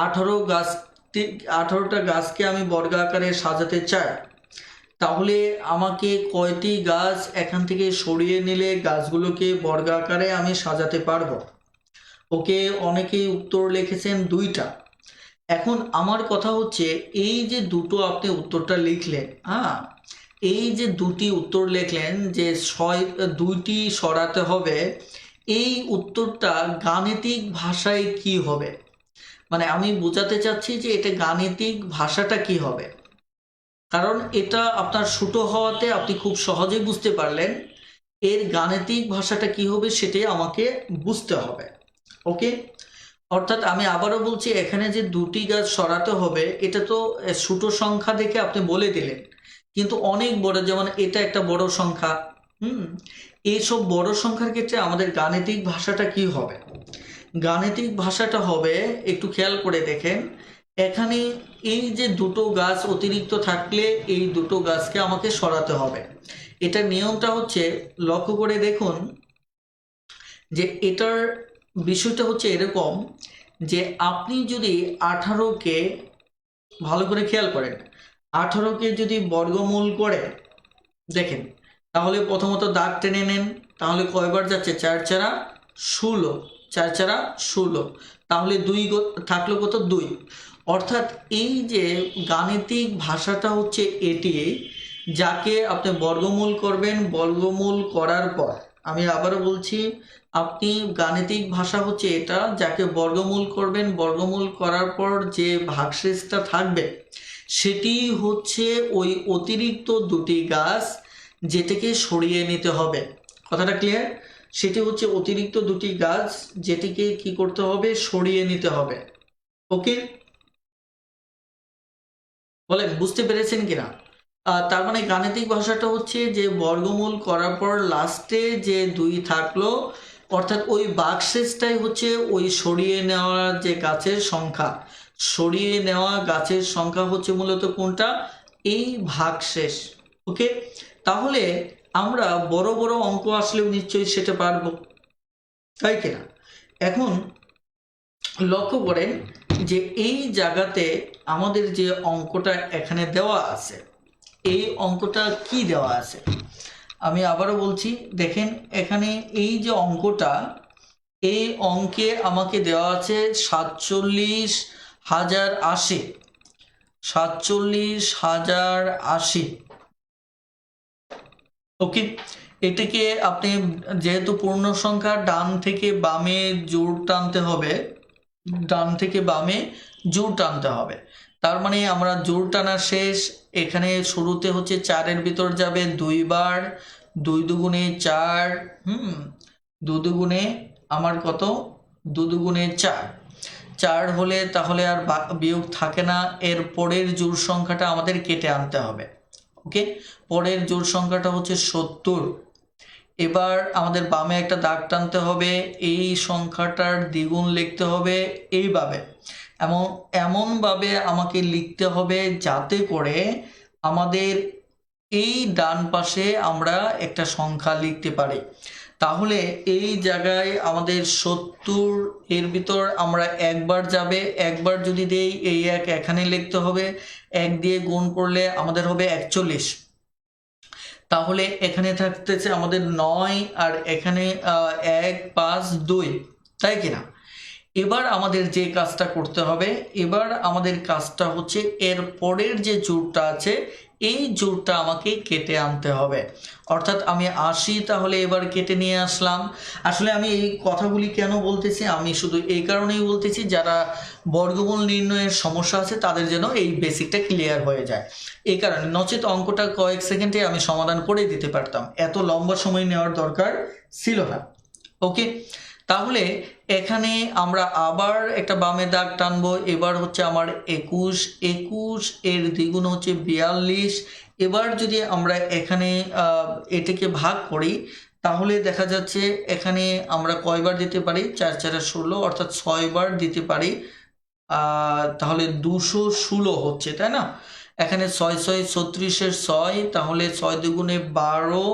18 গাছ, 18টা গাছকে আমি বর্গাকারে সাজাতে চাই, তাহলে আমাকে কয়টি গাছ এখান থেকে সরিয়ে নিলে গাছগুলোকে বর্গাকারে আমি সাজাতে পারবো? ওকে, অনেকেই উত্তর লিখেছেন 2টা। এখন আমার কথা হচ্ছে, এই যে দুটো আপনি উত্তরটা লিখলেন, হ্যাঁ, এই যে দুটি উত্তর লিখলেন যে 2টি সরাতে হবে, এই উত্তরটা গাণিতিক ভাষায় কি হবে? মানে আমি বোঝাতে চাচ্ছি যে এটা গাণিতিক ভাষাটা কি হবে, কারণ এটা আপনার ছোট হওয়াতে আপনি খুব সহজেই বুঝতে পারলেন, এর গাণিতিক ভাষাটা কি হবে সেটাই আমাকে বুঝতে হবে। ওকে, অর্থাৎ আমি আবারও বলছি, এখানে যে 2টি গাছ সরাতে হবে এটা তো ছোট সংখ্যা দেখে আপনি বলে দিলেন, কিন্তু অনেক বড়, যেমন এটা একটা বড় সংখ্যা, এইসব বড় সংখ্যার ক্ষেত্রে আমাদের গাণিতিক ভাষাটা কি হবে? গাণিতিক ভাষাটা হবে, একটু খেয়াল করে দেখেন, এখানে এই যে দুটো গাছ অতিরিক্ত থাকলে এই দুটো গাছকে আমাকে সরাতে হবে। এটা নিয়মটা হচ্ছে, লক্ষ্য করে দেখুন যে এটার বিষয়টা হচ্ছে এরকম, যে আপনি যদি 18কে, ভালো করে খেয়াল করেন, 18কে যদি বর্গমূল করে, দেখেন, তাহলে প্রথমত দাগ টেনে নেন, তাহলে কয়বার যাচ্ছে, 4 চারা 16, 4 চারা 16, তাহলে 2 থাকলো কত, 2। অর্থাৎ এই যে গাণিতিক ভাষাটা হচ্ছে এটি, যাকে আপনি বর্গমূল করবেন, বর্গমূল করার পর, আমি আবারও বলছি, আপনি গাণিতিক ভাষা হচ্ছে এটা, যাকে বর্গমূল করবেন, বর্গমূল করার পর যে ভাগশেষটা থাকবে সেটি হচ্ছে ওই অতিরিক্ত দুটি গাছ যেটিকে সরিয়ে নিতে হবে। কথাটা ক্লিয়ার? সেটি হচ্ছে অতিরিক্ত দুটি গাছ যেটিকে কি করতে হবে, সরিয়ে নিতে হবে। ওকে, বলেন বুঝতে পেরেছেন কিনা? তার মানে গাণিতিক ভাষাটা হচ্ছে যে বর্গমূল করার পর লাস্টে যে 2 থাকলো, অর্থাৎ ওই বাক্সেসটাই হচ্ছে ওই সরিয়ে নেওয়া যে গাছের সংখ্যা, সরিয়ে নেওয়া গাছের সংখ্যা হচ্ছে মূলত কোনটা, এই ভাগশেষ। ওকে, তাহলে আমরা বড় বড় অঙ্ক আসলেও নিশ্চয়ই সেটা পারবো, তাই কিনা? এখন লক্ষ্য করেন যে এই জায়গাতে আমাদের যে অঙ্কটা এখানে দেওয়া আছে, এই অঙ্কটা কি দেওয়া আছে, আমি আবারও বলছি, দেখেন এখানে এই যে অঙ্কটা, এই অঙ্কে আমাকে দেওয়া আছে 47,080, 47,080। ওকে, এটাকে আপনি, যেহেতু পূর্ণ সংখ্যা, ডান থেকে বামে জোড় টানতে হবে, ডান থেকে বামে জোড় টানতে হবে। তার মানে আমরা জোড় টানা শেষ, এখানে শুরুতে হচ্ছে 4-এর ভিতর যাবে 2 বার, 2 দুগুণে 4, 2 দুগুণে আমার কত, 2 দুগুণে 4, 4 হলে তাহলে আর বিয়োগ থাকে না, এর পরের জোড় সংখ্যাটা আমাদের কেটে আনতে হবে। ওকে, পরের জোড় সংখ্যাটা হচ্ছে 70। এবার আমাদের বামে একটা দাগ টানতে হবে, এই সংখ্যাটার দ্বিগুণ লিখতে হবে এইভাবে, এমনভাবে আমাকে লিখতে হবে যাতে করে আমাদের এই ডান পাশে আমরা একটা সংখ্যা লিখতে পারি। তাহলে এই জায়গায় আমাদের 70 এর ভিতর আমরা একবার যাবে, একবার যদি দেই, এই 1 এখানে লিখতে হবে, 1 দিয়ে গুণ করলে আমাদের হবে 41। তাহলে এখানে থাকতেছে আমাদের 9, আর এখানে 1 5 2, তাই কিনা? এবার আমাদের যে কাজটা করতে হবে, এবার আমাদের কাজটা হচ্ছে এর পরের যে জোড়টা আছে, এই জোড়টা আমাকে কেটে আনতে হবে। অর্থাৎ আমি 80 তাহলে এবার কেটে নিয়ে আসলাম। আসলে আমি এই কথাগুলি কেন বলতেছি, আমি শুধু এই কারণেই বলতেছি, যারা বর্গমূল নির্ণয়ের সমস্যা আছে তাদের জন্য এই বেসিকটা ক্লিয়ার হয়ে যায়, এই কারণে। নচেত অঙ্কটা কয়েক সেকেন্ডে আমি সমাধান করে দিতে পারতাম, এত লম্বা সময় নেওয়ার দরকার ছিল না। ওকে, তাহলে এখানে আমরা আবার একটা বামে দাগ টানবো, এবার হচ্ছে আমার 21, 21 এর দ্বিগুণ হচ্ছে 42। এবার যদি আমরা এখানে এটাকে ভাগ করি, তাহলে দেখা যাচ্ছে এখানে আমরা কয়বার দিতে পারি, 4 4 16, অর্থাৎ 6 বার দিতে পারি। তাহলে 216 হচ্ছে, তাই না? এখানে 6 6 36-এর 6, তাহলে 6 দুগুণে 12,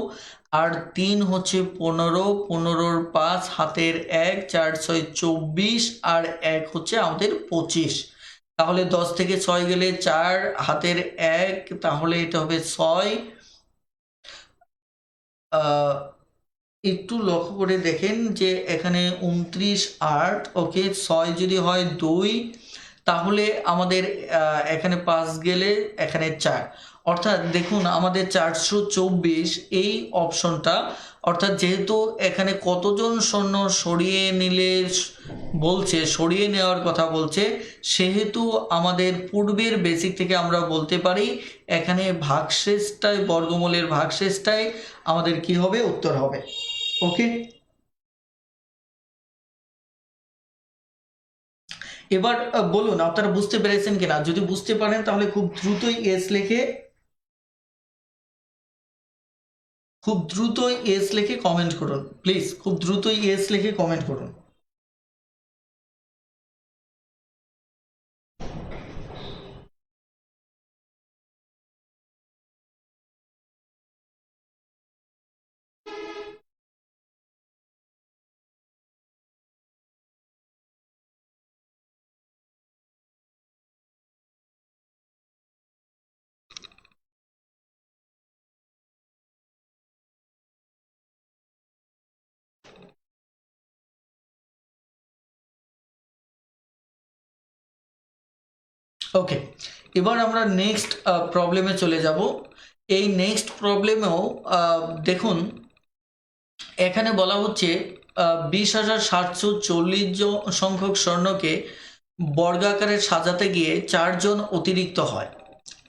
আর 3 হচ্ছে 15, 15-র 5 হাতের 1, 4 6 24, আর 1 হচ্ছে আমাদের 25। তাহলে 10 থেকে 6 গেলে 4 হাতের 1, তাহলে এটা হবে 6। একটু লক্ষ্য করে দেখেন যে এখানে 29 8, ওকে, 6 যদি হয় 2, তাহলে আমাদের এখানে 5 গেলে এখানে 4, অর্থাৎ দেখুন আমাদের 424 এই অপশনটা। অর্থাৎ যেহেতু এখানে কতজন সৈন্য সরিয়ে নিলে বলছে, সরিয়ে নেওয়ার কথা বলছে, সেহেতু আমাদের পূর্বের বেসিক থেকে আমরা বলতে পারি এখানে ভাগশেষটাই, বর্গমূলের ভাগশেষটাই আমাদের কি হবে, উত্তর হবে। ওকে, এবার বলুন আপনারা বুঝতে পেরেছেন কিনা? যদি বুঝতে পারেন তাহলে খুব দ্রুতই এস লিখে, কমেন্ট করুন প্লিজ, খুব দ্রুতই এস লিখে কমেন্ট করুন। ওকে, এবার আমরা নেক্সট প্রবলেমে চলে যাব। এই নেক্সট প্রবলেমেও দেখুন এখানে বলা হচ্ছে 20,740 সংখ্যক স্বর্ণকে বর্গাকারে সাজাতে গিয়ে 4 জন অতিরিক্ত হয়।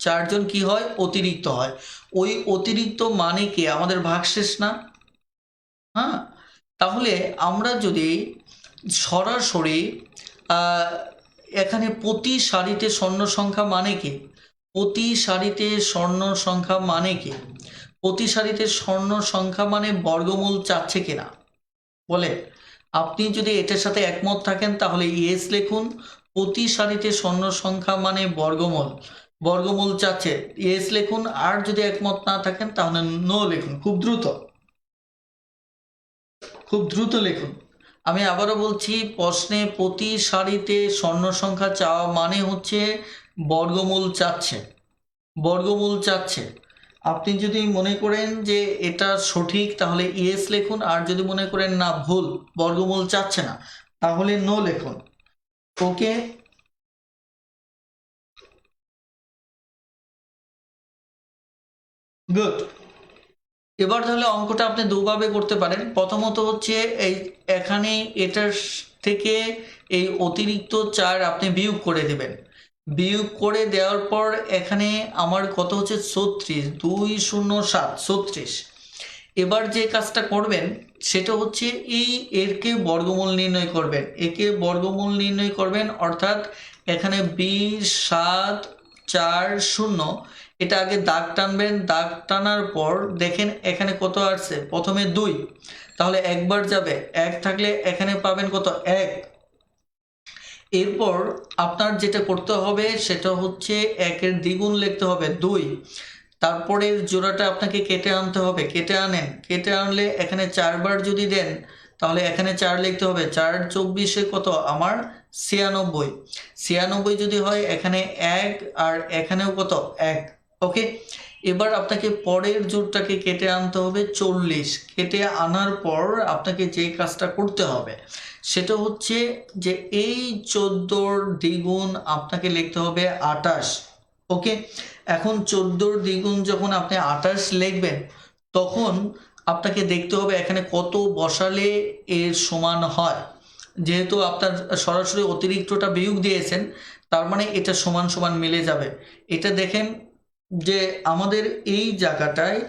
4 জন কি হয়? অতিরিক্ত হয়। ওই অতিরিক্ত মানে কি? আমাদের ভাগশেষ না? হ্যাঁ, তাহলে আমরা যদি সরাসরি এখানে প্রতি সারিতে স্বর্ণ সংখ্যা মানে কি? প্রতি সারিতে স্বর্ণ সংখ্যা মানে কি? প্রতি সারিতে স্বর্ণ সংখ্যা মানে বর্গমূল চাচ্ছে কিনা বলে? আপনি যদি এটার সাথে একমত থাকেন তাহলে ইয়েস লিখুন। প্রতি সারিতে স্বর্ণ সংখ্যা মানে বর্গমূল, বর্গমূল চাচ্ছে, ইয়েস লিখুন। আর যদি একমত না থাকেন তাহলে নো লিখুন। খুব দ্রুত, খুব দ্রুত লিখুন। আমি আবারও বলছি, প্রশ্নে প্রতি সারিতে স্বর্ণ সংখ্যা চাওয়া মানে হচ্ছে বর্গমূল চাচ্ছে, বর্গমূল চাচ্ছে। আপনি যদি মনে করেন যে এটা সঠিক তাহলে ইয়েস লিখুন, আর যদি মনে করেন না ভুল, বর্গমূল চাচ্ছে না, তাহলে নো লিখুন। ওকে, গুড। এবার তাহলে অঙ্কটা আপনি দুভাবে করতে পারেন। প্রথমত হচ্ছে এই এখানে এটার থেকে এই অতিরিক্ত 4 আপনি বিয়োগ করে দেবেন। বিয়োগ করে দেওয়ার পর এখানে আমার কত হচ্ছে 36, 207 36। এবার যে কাজটা করবেন সেটা হচ্ছে এরকে বর্গমূল নির্ণয় করবেন, একে বর্গমূল নির্ণয় করবেন, অর্থাৎ এখানে 20,740 এটা আগে দাগ টানবেন। দাগ টানার পর দেখেন এখানে কত আসছে, প্রথমে 2, তাহলে একবার যাবে, 1 থাকলে এখানে পাবেন কত, 1। এরপর আপনার যেটা করতে হবে সেটা হচ্ছে 1-এর দ্বিগুণ লিখতে হবে 2। তারপরের জোড়াটা আপনাকে কেটে আনতে হবে, কেটে আনেন, কেটে আনলে এখানে 4 বার যদি দেন তাহলে এখানে 4 লিখতে হবে। 4 24-এ কত আমার 96, 96 যদি হয় এখানে 1, আর এখানেও কত 1। ওকে, এবার আপনাকে পরের জোড়টাকে কেটে আনতে হবে 40। কেটে আনার পর আপনাকে যে কাজটা করতে হবে সেটা হচ্ছে যে এই 14-র দ্বিগুণ আপনাকে লিখতে হবে 28। ওকে, এখন 14-র দ্বিগুণ যখন আপনি 28 লিখবেন তখন আপনাকে দেখতে হবে এখানে কত বসালে এর সমান হয়। যেহেতু আপনার সরাসরি অতিরিক্তটা বিয়োগ দিয়েছেন তার মানে এটা সমান সমান মিলে যাবে। এটা দেখেন যে আমাদের এই জায়গাটায়,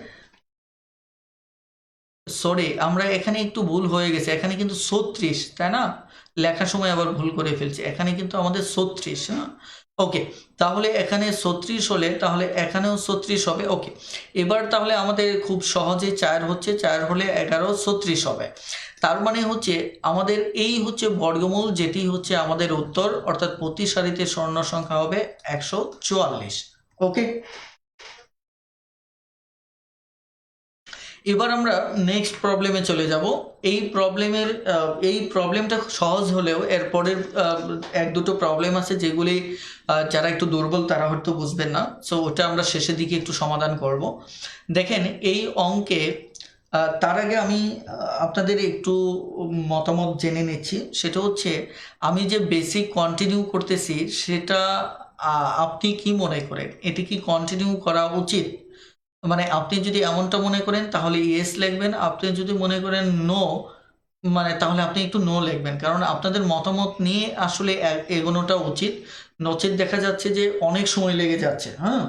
সরি আমরা এখানে একটু ভুল হয়ে গেছে, এখানে কিন্তু 36, তাই না? লেখার সময় আবার ভুল করে ফেলছি, এখানে কিন্তু আমাদের 36। হ্যাঁ, ওকে, তাহলে এখানে 36 হলে তাহলে এখানেও 36 হবে। ওকে, এবার তাহলে আমাদের খুব সহজে 4 হচ্ছে, 4 হলে 11 36 হবে। তার মানে হচ্ছে আমাদের এই হচ্ছে বর্গমূল, যেটি হচ্ছে আমাদের উত্তর, অর্থাৎ প্রতি সারিতে স্বর্ণ সংখ্যা হবে 144। ওকে, এবার আমরা নেক্সট প্রবলেমে চলে যাব। এই প্রবলেমটা সহজ হলেও এরপরের 1-2টো প্রবলেম আছে যেগুলি যারা একটু দুর্বল তারা হয়তো বুঝবেন না, সো ওটা আমরা শেষের দিকে একটু সমাধান করব। দেখেন এই অঙ্কে তার আগে আমি আপনাদের একটু মতামত জেনে নিচ্ছি। সেটা হচ্ছে আমি যে বেসিক কন্টিনিউ করতেছি সেটা আপনি কি মনে করেন, এটি কি কন্টিনিউ করা উচিত? মানে আপনি যদি এমনটা মনে করেন তাহলে ইয়েস লিখবেন, আপনি যদি মনে করেন নো মানে তাহলে আপনি একটু নো লিখবেন, কারণ আপনাদের মতামত নিয়ে আসলে এগোনোটা উচিত। নচেত দেখা যাচ্ছে যে অনেক সময় লেগে যাচ্ছে। হ্যাঁ,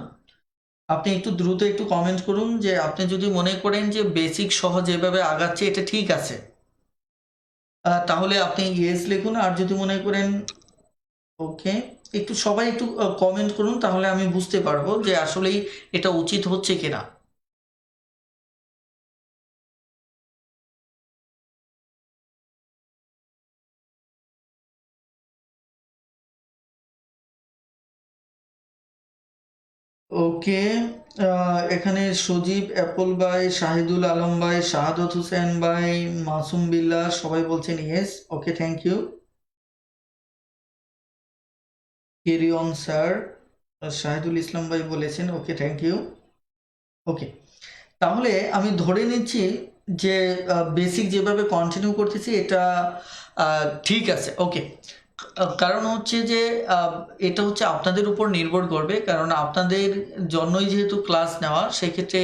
আপনি একটু দ্রুত একটু কমেন্ট করুন যে আপনি যদি মনে করেন যে বেসিক সহ যেভাবে আগাচ্ছে এটা ঠিক আছে, তাহলে আপনি ইয়েস লিখুন। আর যদি মনে করেন ওকে, একটু সবাই একটু কমেন্ট করুন, তাহলে আমি বুঝতে পারবো যে আসলেই এটা উচিত হচ্ছে কিনা। ওকে, এখানে সজীব, অ্যাপল ভাই, শাহিদুল আলম ভাই, শাহাদত হোসেন ভাই, মাসুম বিল্লাহ সবাই বলছেন yes. Okay, thank you. Carry on sir, Shahidul Islam ভাই বলেছেন ওকে, থ্যাংক ইউ। ওকে, তাহলে আমি ধরে নিচ্ছি যে বেসিক যেভাবে কন্টিনিউ করতেছি এটা ঠিক আছে। ওকে, কারণ হচ্ছে যে এটা হচ্ছে আপনাদের উপর নির্ভর করবে, কারণ আপনাদের জন্যই যেহেতু ক্লাস নেওয়া, সেক্ষেত্রে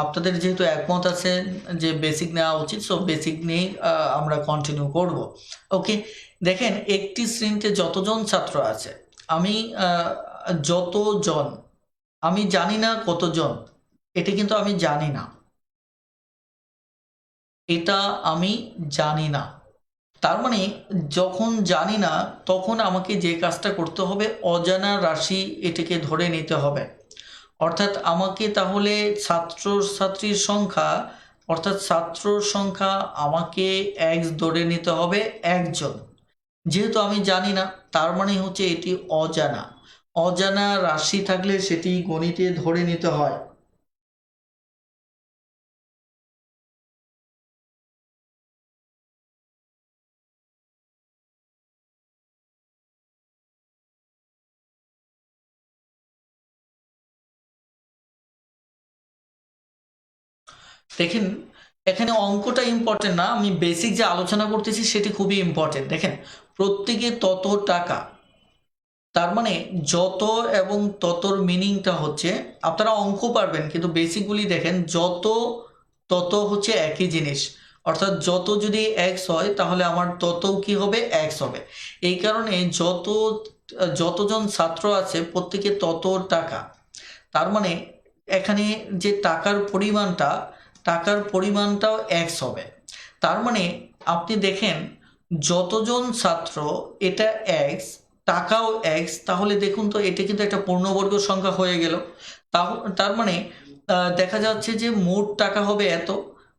আপনাদের যেহেতু একমত আছে যে বেসিক নেওয়া উচিত, সো বেসিক নিয়েই আমরা কন্টিনিউ করব। ওকে, দেখেন একটি শ্রেণীতে যতজন ছাত্র আছে, আমি যতজন, আমি জানি না কতজন, এটা কিন্তু আমি জানি না, এটা আমি জানি না। তার মানে যখন জানি না, তখন আমাকে যে কাজটা করতে হবে, অজানা রাশি এটাকে ধরে নিতে হবে। অর্থাৎ আমাকে তাহলে ছাত্রছাত্রীর সংখ্যা, অর্থাৎ ছাত্র সংখ্যা আমাকে x ধরে নিতে হবে একজন। যেহেতু আমি জানি না, তার মানে হচ্ছে এটি অজানা। অজানা রাশি থাকলে সেটি গণিতে ধরে নিতে হয়। দেখেন, এখানে অঙ্কটা ইম্পর্টেন্ট না, আমি বেসিক যে আলোচনা করতেছি সেটি খুবই ইম্পর্টেন্ট। দেখেন, প্রত্যেকে তত টাকা, তার মানে যত এবং ততর মিনিংটা হচ্ছে, আপনারা অঙ্ক পারবেন কিন্তু বেসিকগুলি দেখেন, যত তত হচ্ছে একই জিনিস। অর্থাৎ যত যদি এক্স হয় তাহলে আমার ততও কি হবে, এক্স হবে। এই কারণে যতজন ছাত্র আছে প্রত্যেকে তত টাকা, তার মানে এখানে যে টাকার পরিমাণটাও এক্স হবে। তার মানে আপনি দেখেন, যতজন ছাত্র এটা এক্স, টাকাও এক্স, তাহলে দেখুন তো এটা কিন্তু একটা পূর্ণবর্গ সংখ্যা হয়ে গেল। তার মানে দেখা যাচ্ছে যে মোট টাকা হবে এত।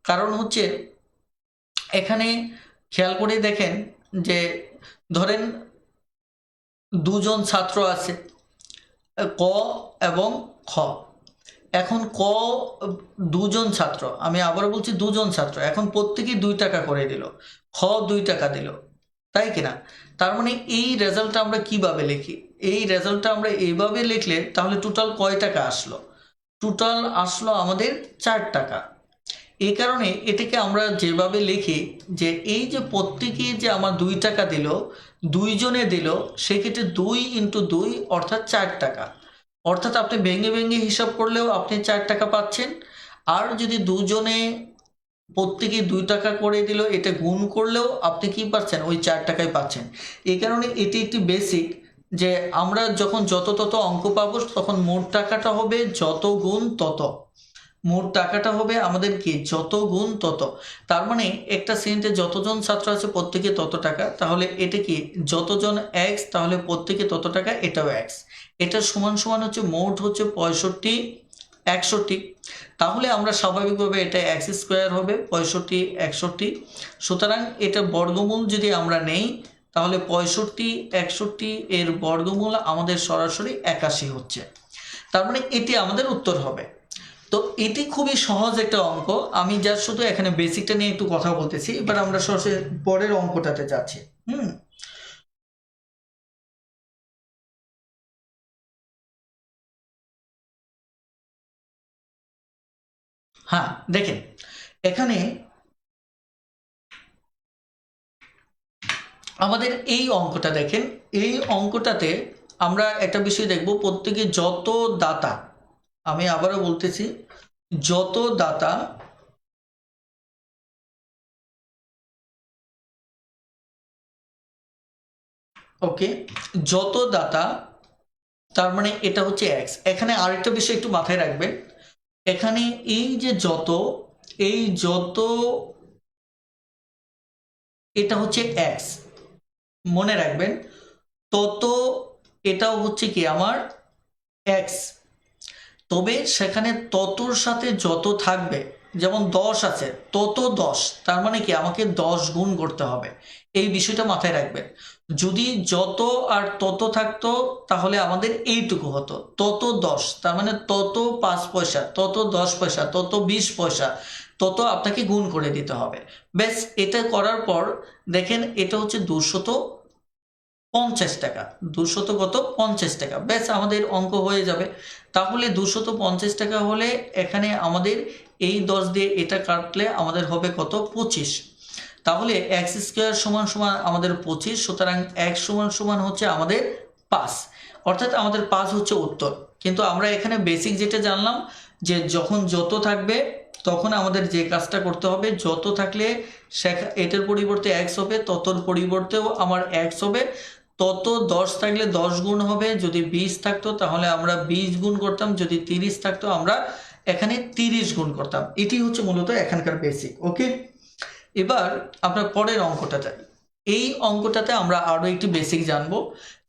কারণ হচ্ছে এখানে খেয়াল করে দেখেন যে ধরেন দুজন ছাত্র আছে, ক এবং খ। এখন দুজন ছাত্র, আমি আবারও বলছি দুজন ছাত্র, এখন প্রত্যেকেই 2 টাকা করে দিল, খ 2 টাকা দিল, তাই কিনা? তার মানে এই রেজাল্টটা আমরা কিভাবে লিখি? এই রেজাল্টটা আমরা এইভাবে লিখলে তাহলে টোটাল কয় টাকা আসলো? টোটাল আসলো আমাদের 4 টাকা। এই কারণে এটাকে আমরা যেভাবে লিখি যে এই যে প্রত্যেকে যে আমার 2 টাকা দিল, দুইজনে দিল, সেক্ষেত্রে 2 × 2 অর্থাৎ 4 টাকা। অর্থাৎ আপনি ভেঙে ভেঙে হিসাব করলেও আপনি 4 টাকা পাচ্ছেন। আর যদি দুজনে প্রত্যেকে 2 টাকা করে দিল, এটা গুণ করলেও আপনি কি পাচ্ছেন, ওই 4 টাকাই পাচ্ছেন। এই কারণে এটি একটি বেসিক, যে আমরা যখন যত তত অঙ্ক পাবো তখন মোট টাকাটা হবে যত গুণ তত। মোট টাকাটা হবে আমাদের কি, যত গুণ তত। তার মানে একটা শ্রেণীতে যতজন ছাত্র আছে প্রত্যেকে তত টাকা, তাহলে এটা কি, যতজন এক্স তাহলে প্রত্যেকে তত টাকা, এটাও এক্স। এটা সমান সমান হচ্ছে মোট হচ্ছে 65 61। তাহলে আমরা স্বাভাবিকভাবে এটা এক্স স্কোয়ার হবে 65 61। সুতরাং এটা বর্গমূল যদি আমরা নেই, তাহলে 65 61 এর বর্গমূল আমাদের সরাসরি 81 হচ্ছে। তার মানে এটি আমাদের উত্তর হবে। তো এটি খুবই সহজ একটা অঙ্ক, আমি জাস্ট শুধু এখানে বেসিকটা নিয়ে একটু কথা বলতেছি। এবার আমরা সরাসরি পরের অঙ্কটাতে যাচ্ছি। হ্যাঁ, দেখেন এখানে আমাদের এই অঙ্কটা দেখেন, এই অঙ্কটাতে আমরা একটা বিষয় দেখব, প্রত্যেকে যত দাতা, আমি আবারও বলতেছি, যত দাতা ওকে, যত দাতা, তার মানে এটা হচ্ছে এক্স। এখানে আরেকটা বিষয় একটু মাথায় রাখবেন, এখানে এই যে যত, এই যত, এটা হচ্ছে এক্স, মনে রাখবেন। তত, এটাও হচ্ছে কি আমার এক্স। তবে সেখানে ততর সাথে যত থাকবে, যেমন 10 আছে, তত 10, তার মানে কি আমাকে 10 গুণ করতে হবে। এই বিষয়টা মাথায় রাখবেন। যদি যত আর তত থাকতো তাহলে আমাদের এইটুকু হতো, তত 10, তার মানে তত 5 পয়সা, তত 10 পয়সা, তত 20 পয়সা, তত আপনাকে গুণ করে দিতে হবে। ব্যাস, এটা করার পর দেখেন এটা হচ্ছে 250 টাকা। 250 টাকা, ব্যাস আমাদের অঙ্ক হয়ে যাবে। তাহলে 250 টাকা হলে এখানে আমাদের এই 10 দিয়ে এটা কাটলে আমাদের হবে কত, 25। তাহলে এক্স স্কোয়ার সমান সমান আমাদের 25, সুতরাং এক্স সমান সমান হচ্ছে আমাদের 5, অর্থাৎ আমাদের 5 হচ্ছে উত্তর। কিন্তু আমরা এখানে বেসিক যেটা জানলাম যে যখন যত থাকবে তখন আমাদের যে কাজটা করতে হবে, যত থাকলে এটার পরিবর্তে এক্স হবে, ততর পরিবর্তেও আমার এক্স হবে, তত 10 থাকলে 10 গুণ হবে, যদি 20 থাকতো তাহলে আমরা 20 গুণ করতাম, যদি 30 থাকতো আমরা এখানে 30 গুণ করতাম। এটি হচ্ছে মূলত এখানকার বেসিক। ওকে, এবার আমরা পরের অঙ্কটা যাই। এই অঙ্কটাতে আমরা আরো একটি বেসিক জানবো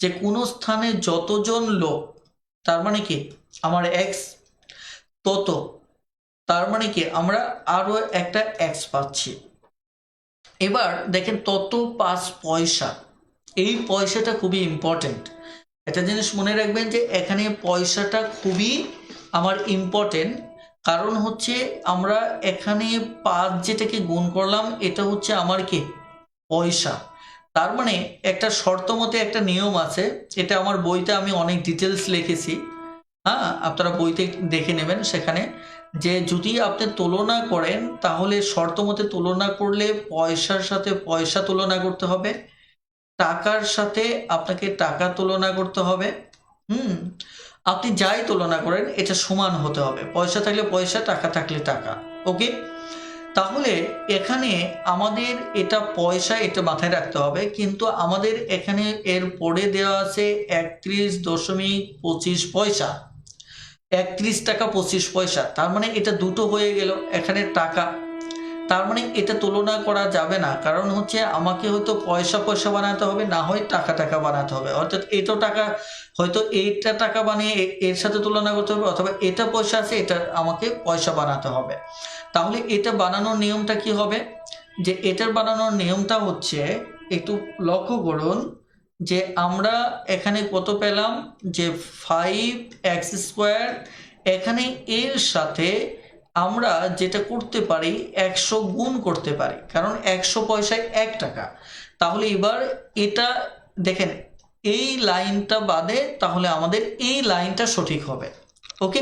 যে কোন স্থানে যতজন লোক, তার মানে কি আমার এক্স, তত, তার মানে কি আমরা আরো একটা এক্স পাচ্ছি। এবার দেখেন তত 5 পয়সা, এই পয়সাটা খুবই ইম্পর্টেন্ট। একটা জিনিস মনে রাখবেন যে এখানে পয়সাটা খুবই আমার ইম্পর্টেন্ট, কারণ হচ্ছে আমরা এখানে 5 যেটাকে গুণ করলাম এটা হচ্ছে আমার কি পয়সা। তার মানে একটা শর্ত মতে একটা নিয়ম আছে, এটা আমার বইতে আমি অনেক ডিটেলস লিখেছি, হ্যাঁ আপনারা বইতে দেখে নেবেন সেখানে, যে যদি আপনি তুলনা করেন তাহলে শর্ত মতে তুলনা করলে পয়সার সাথে পয়সা তুলনা করতে হবে, টাকার সাথে আপনাকে টাকা তুলনা করতে হবে। আপনি যাই তুলনা করেন এটা সমান হতে হবে, পয়সা থাকলে পয়সা, টাকা থাকলে টাকা। ওকে, তাহলে এখানে আমাদের এটা পয়সা, এটা মাথায় রাখতে হবে, কিন্তু আমাদের এখানে এর পরে দেওয়া আছে 31.25 পয়সা, 31 টাকা 25 পয়সা, তার মানে এটা দুটো হয়ে গেল এখানে টাকা। তার মানে এটা তুলনা করা যাবে না, কারণ হচ্ছে আমাকে হয়তো পয়সা পয়সা বানাতে হবে, না হয় টাকা টাকা বানাতে হবে, অর্থাৎ এটাও টাকা, হয়তো এইটা টাকা বানিয়ে এর সাথে তুলনা করতে হবে, অথবা এটা পয়সা আছে এটা আমাকে পয়সা বানাতে হবে। তাহলে এটা বানানোর নিয়মটা কি হবে, যে এটার বানানোর নিয়মটা হচ্ছে, একটু লক্ষ্য করুন যে আমরা এখানে কত পেলাম, যে 5x², এখানে এর সাথে আমরা যেটা করতে পারি 100 গুণ করতে পারি, কারণ 100 পয়সায় 1 টাকা। তাহলে এবার এটা দেখেন এই লাইনটা বাদে তাহলে আমাদের এই লাইনটা সঠিক হবে। ওকে,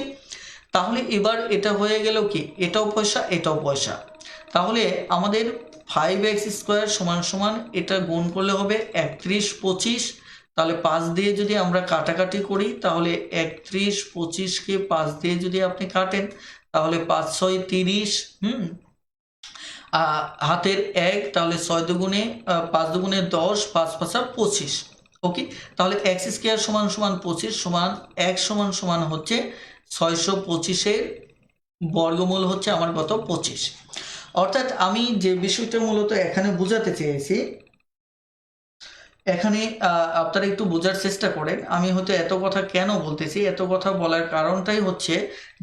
তাহলে এবার এটা হয়ে গেল কি, এটাও পয়সা এটাও পয়সা, তাহলে আমাদের 5x² সমান সমান এটা গুণ করলে হবে 31.25, তাহলে 5 দিয়ে যদি আমরা কাটাকাটি করি তাহলে 31.25কে 5 দিয়ে যদি আপনি কাটেন তাহলে 5 6 30, হাতের 1, তাহলে 6 দুগুণে 5 দুগুণে 10, 5 5 25। ওকে, তাহলে x² সমান সমান 25 সমান x সমান সমান হচ্ছে 625-এর বর্গমূল হচ্ছে আমার কত 25। অর্থাৎ আমি যে বিষয়টা মূলত এখানে বোঝাতে চেয়েছি, এখানে আপনারা একটু বোঝার চেষ্টা করেন। আমি হয়তো এত কথা কেন বলতেছি, এত কথা বলার কারণটাই হচ্ছে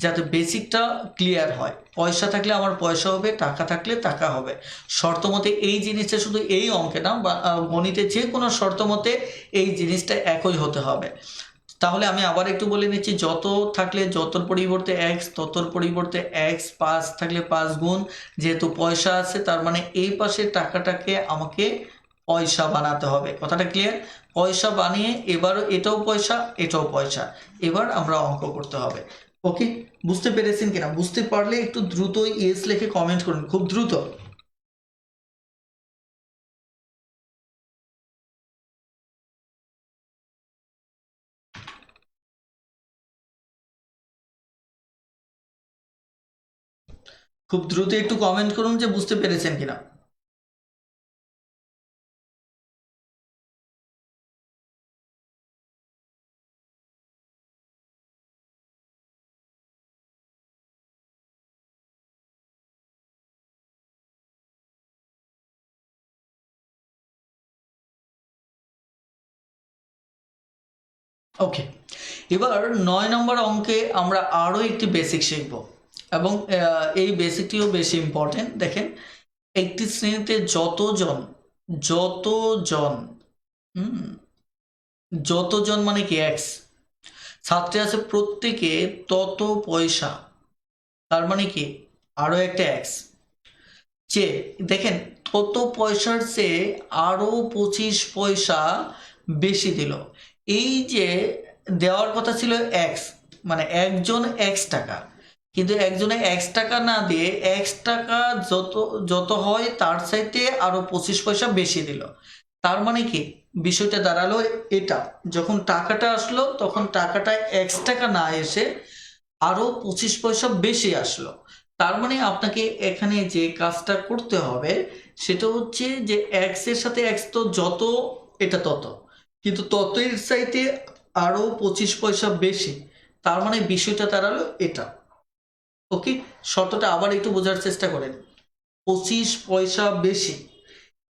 যাতে বেসিকটা ক্লিয়ার হয়। পয়সা থাকলে আমার পয়সা হবে, টাকা থাকলে টাকা হবে, শর্ত মতে এই জিনিসটা শুধু এই অঙ্কে না, বা গণিতে যে কোনো শর্ত মতে এই জিনিসটা একই হতে হবে। তাহলে আমি আবার একটু বলে নিচ্ছি, যত থাকলে যতর পরিবর্তে এক্স, ততর পরিবর্তে এক্স, 5 থাকলে 5 গুণ, যেহেতু পয়সা আছে তার মানে এই পাশে টাকাটাকে আমাকে পয়সা বানাতে হবে। কথাটা ক্লিয়ার? পয়সা বানিয়ে এবার এটাও পয়সা এটাও পয়সা, এবার আমরা অঙ্ক করতে হবে। ওকে, বুঝতে পেরেছেন কিনা? বুঝতে পারলে একটু দ্রুত ইয়েস লিখে কমেন্ট করুন, খুব দ্রুত। খুব দ্রুত একটু কমেন্ট করুন যে বুঝতে পেরেছেন কিনা। ওকে, এবার 9 নম্বর অঙ্কে আমরা আরও একটি বেসিক শিখব, এবং এই বেসিকটিও বেশি ইম্পর্টেন্ট। দেখেন, একটি শ্রেণীতে যতজন যতজন যতজন মানে কি এক্স ছাত্রী আছে, প্রত্যেকে তত পয়সা, তার মানে কি আরো একটা এক্স, চেয়ে দেখেন তত পয়সার চেয়ে আরো 25 পয়সা বেশি দিল। এই যে দেওয়ার কথা ছিল এক্স, মানে একজন এক্স টাকা, কিন্তু একজনে এক্স টাকা না দিয়ে এক্স টাকা যত যত হয় তার চাইতে আরো 25 পয়সা বেশি দিল। তার মানে কি বিষয়টা দাঁড়ালো এটা, যখন টাকাটা আসলো তখন টাকাটা এক্স টাকা না এসে আরো 25 পয়সা বেশি আসলো। তার মানে আপনাকে এখানে যে কাজটা করতে হবে সেটা হচ্ছে যে এক্স এর সাথে এক্স তো যত, এটা তত, কিন্তু ততের চাইতে আরো 25 পয়সা বেশি। তার মানে বিষয়টা দাঁড়ালো এটা। ওকে, শর্তটা আবার একটু বোঝার চেষ্টা করেন। 25 পয়সা বেশি,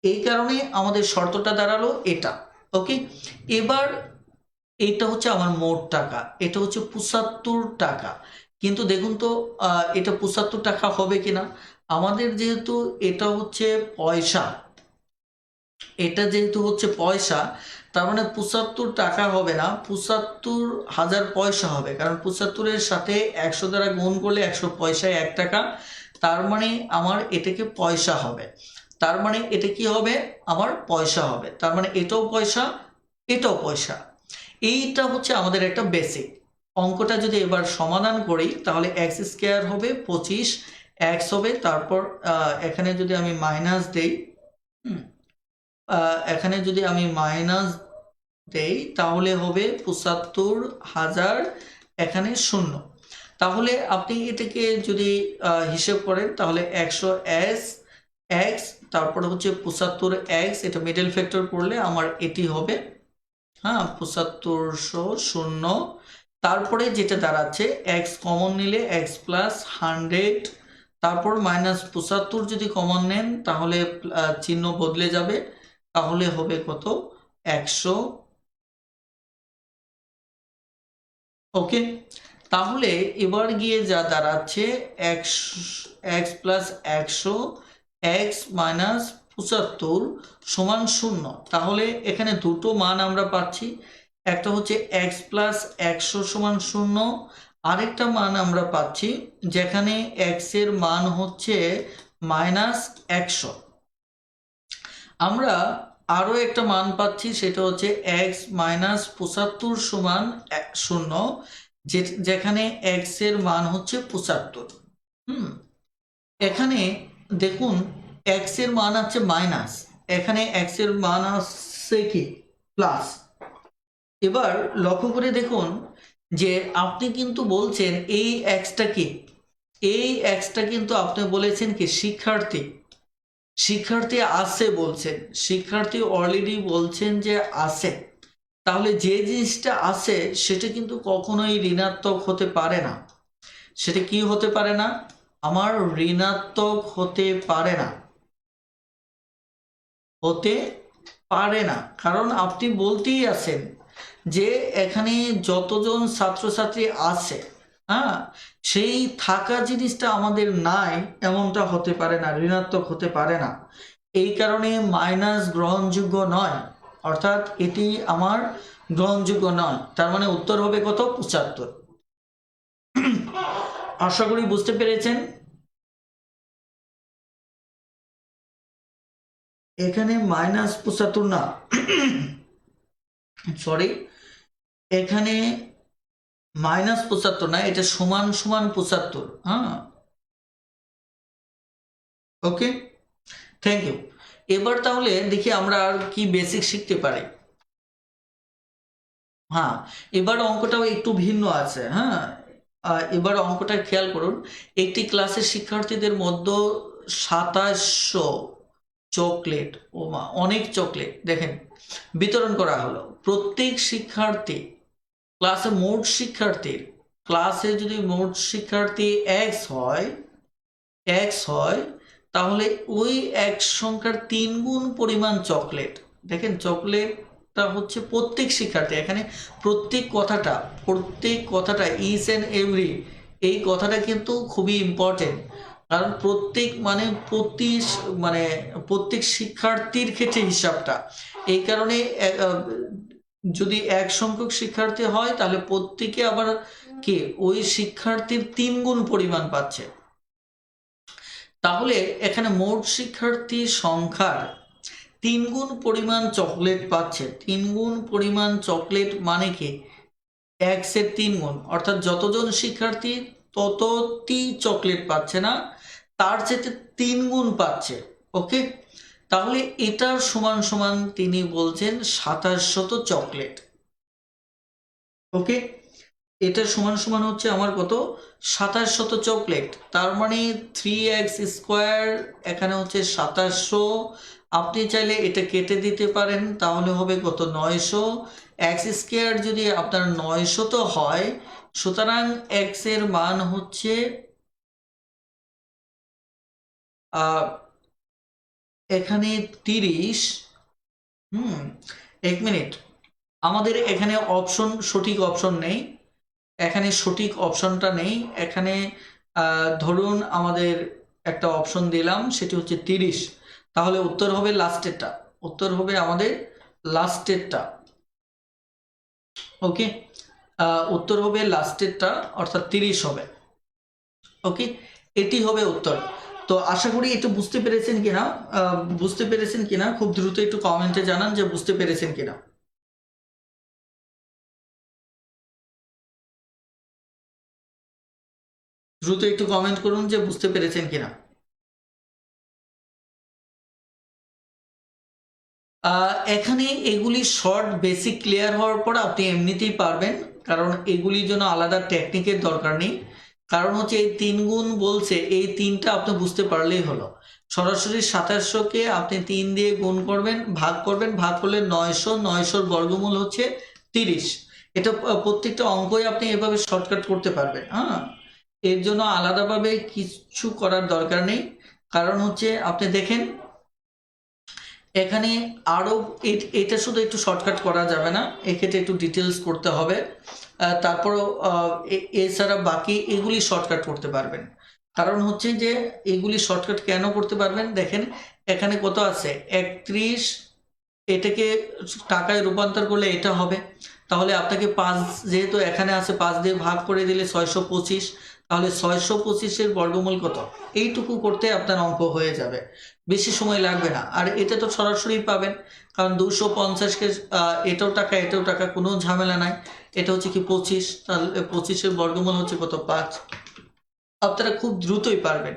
এই কারণে আমাদের শর্তটা দাঁড়ালো এটা। ওকে, এবার এটা হচ্ছে আমার মোট টাকা, এটা হচ্ছে 75 টাকা। কিন্তু দেখুন তো এটা 75 টাকা হবে কিনা। আমাদের যেহেতু এটা হচ্ছে পয়সা, এটা যেহেতু হচ্ছে পয়সা, তার মানে 75 টাকা হবে না, 75,000 পয়সা হবে। কারণ 75-এর সাথে 100 দ্বারা গুণ করলে 100 পয়সায় 1 টাকা। তার মানে আমার এটাকে পয়সা হবে, তার মানে এটা কি হবে, আমার পয়সা হবে। তার মানে এটাও পয়সা, এটাও পয়সা। এইটা হচ্ছে আমাদের একটা বেসিক অঙ্কটা। যদি এবার সমাধান করি তাহলে এক্স স্কোয়ার হবে 25, এক্স হবে, তারপর এখানে যদি আমি মাইনাস দেই, এখানে যদি আমি মাইনাস দেই তাহলে হবে 75,000, এখানে 0। তাহলে আপনি এটাকে যদি হিসেব করেন তাহলে 100 এস এক্স, তারপরে হচ্ছে 75 এক্স, এটা মিডল ফ্যাক্টর করলে আমার এটি হবে, হ্যাঁ 7500, তারপরে যেটা দাঁড়াচ্ছে এক্স কমন নিলে এক্স প্লাস 100, তারপর মাইনাস 75 যদি কমন নেন তাহলে চিহ্ন বদলে যাবে, তাহলে হবে কত 100। ওকে, তাহলে এবার গিয়ে যা দাঁড়াচ্ছে x x plus 100 x minus 75 সমান 0। তাহলে এখানে দুটো মান আমরা পাচ্ছি, একটা হচ্ছে এক্স প্লাস 100 সমান 0, আরেকটা মান আমরা পাচ্ছি যেখানে এক্স এর মান হচ্ছে মাইনাস 100। আমরা আরো একটা মান পাচ্ছি, সেটা হচ্ছে এক্স মাইনাস 75 সমান 0, যেখানে এক্স এর মান হচ্ছে 75। এখানে দেখুন এক্স এর মান আছে মাইনাস, এখানে এক্স এর মান আসছে কি প্লাস। এবার লক্ষ্য করে দেখুন যে আপনি কিন্তু বলছেন এই এক্সটা কি, এই এক্সটা কিন্তু আপনি বলেছেন কি শিক্ষার্থী, শিক্ষার্থী আছে বলছেন, শিক্ষার্থী অলরেডি বলছেন যে আছে। তাহলে যে জিনিসটা আছে সেটা কিন্তু কখনোই ঋণাত্মক হতে পারে না। সেটা কি হতে পারে না, আমার ঋণাত্মক হতে পারে না, হতে পারে না। কারণ আপনি বলতেই আছেন যে এখানে যতজন ছাত্রছাত্রী আছে, হ্যাঁ সেই থাকা জিনিসটা আমাদের নাই, এমনটা হতে পারে না, ঋণাত্মক হতে পারে না। এই কারণে মাইনাস গ্রহণযোগ্য নয়, অর্থাৎ এটি আমার গ্রহণযোগ্য নয়। তার মানে উত্তর হবে কত 75। আশা করি বুঝতে পেরেছেন। এখানে মাইনাস 75 না, সরি, এখানে মাইনাস 75 না, এটা সমান সমান 75। হ্যাঁ, ওকে, থ্যাংক ইউ। এবার তাহলে দেখি আমরা আর কি বেসিক শিখতে পারি। হ্যাঁ, এবার অঙ্কটাও একটু ভিন্ন আছে। হ্যাঁ, এবার অঙ্কটা খেয়াল করুন। একটি ক্লাসের শিক্ষার্থীদের মধ্যে 2700 চকলেট, ও মা অনেক চকলেট দেখেন বিতরণ করা হলো। প্রত্যেক শিক্ষার্থী, ক্লাসে মোট শিক্ষার্থীর, ক্লাসে যদি মোট শিক্ষার্থী এক্স হয় তাহলে ওই এক সংখ্যার 3 গুণ পরিমাণ চকলেট। দেখেন চকলেটটা হচ্ছে প্রত্যেক শিক্ষার্থী, এখানে প্রত্যেক কথাটা ইচ অ্যান্ড এভরি, এই কথাটা কিন্তু খুবই ইম্পর্টেন্ট। কারণ প্রত্যেক মানে প্রত্যেক শিক্ষার্থীর ক্ষেত্রে হিসাবটা, এই কারণে যদি এক সংখ্যক শিক্ষার্থী হয় তাহলে প্রত্যেকে আবার কি ওই শিক্ষার্থীর 3 গুণ পরিমাণ পাচ্ছে। তাহলে এখানে মোট শিক্ষার্থী সংখ্যার 3 গুণ পরিমাণ চকলেট পাচ্ছে। 3 গুণ পরিমাণ চকলেট মানে কি এক্স এর 3 গুণ, অর্থাৎ যতজন শিক্ষার্থী ততটি চকলেট পাচ্ছে না, তার চেয়ে 3 গুণ পাচ্ছে। ওকে, তাহলে এটার সমান সমান তিনি বলছেন 2700 চকলেট। ওকে, এটার সমান সমান হচ্ছে আমার কত, 2700 চকলেট। তার মানে 3x স্কোয়ার এখানে হচ্ছে 2700। আপনি চাইলে এটা কেটে দিতে পারেন, তাহলে হবে কত, 900। এক্স স্কোয়ার যদি আপনার 900 তো হয়, সুতরাং এক্স এর মান হচ্ছে এখানে 30। এক মিনিট, আমাদের এখানে অপশন, সঠিক অপশন নেই, এখানে সঠিক অপশনটা নেই। এখানে ধরুন আমাদের একটা অপশন দিলাম, সেটি হচ্ছে 30, তাহলে উত্তর হবে লাস্টেরটা, উত্তর হবে আমাদের লাস্টেরটা। ওকে, উত্তর হবে লাস্টেরটা, অর্থাৎ 30 হবে। ওকে, এটি হবে উত্তর। তো আশা করি একটু বুঝতে পেরেছেন কিনা, বুঝতে পেরেছেন কিনা খুব দ্রুত একটু কমেন্টে জানান যে বুঝতে পেরেছেন কিনা। দ্রুত একটু কমেন্ট করুন যে বুঝতে পেরেছেন কিনা। এখানে এগুলি শর্ট বেসিক ক্লিয়ার হওয়ার পর আপনি এমনিতেই পারবেন, কারণ এগুলির জন্য আলাদা টেকনিকের দরকার নেই। কারণ হচ্ছে এই 3 গুণ বলছে, এই 3টা আপনি বুঝতে পারলেই হলো। সরাসরি 2700-কে আপনি 3 দিয়ে গুণ করবেন, ভাগ করবেন, ভাগ করলে 900, 900-র বর্গমূল হচ্ছে 30। এটা প্রত্যেকটা অঙ্কই আপনি এভাবে শর্টকাট করতে পারবেন। হ্যাঁ, এর জন্য আলাদাভাবে কিছু করার দরকার নেই। কারণ হচ্ছে আপনি দেখেন এখানে আরও, এটা শুধু একটু শর্টকাট করা যাবে না, এক্ষেত্রে একটু ডিটেলস করতে হবে। তারপরও এছাড়া বাকি এগুলি শর্টকাট করতে পারবেন। কারণ হচ্ছে যে এগুলি শর্টকাট কেন করতে পারবেন, দেখেন এখানে কত আছে 31, এটাকে টাকায় রূপান্তর করলে এটা হবে। তাহলে আপনাকে 5, যেহেতু এখানে আছে 5 দিয়ে ভাগ করে দিলে 625, তাহলে 625-এর বর্গমূল কত, এইটুকু করতে আপনার অঙ্ক হয়ে যাবে, বেশি সময় লাগবে না। আর এটা তো সরাসরি পাবেন, কারণ 250-কে এটাও টাকা এটাও টাকা, কোনো ঝামেলা নাই। এটা হচ্ছে কি 25, তাহলে 25-এর বর্গমূল হচ্ছে কত, 5। আপনারা খুব দ্রুতই পারবেন।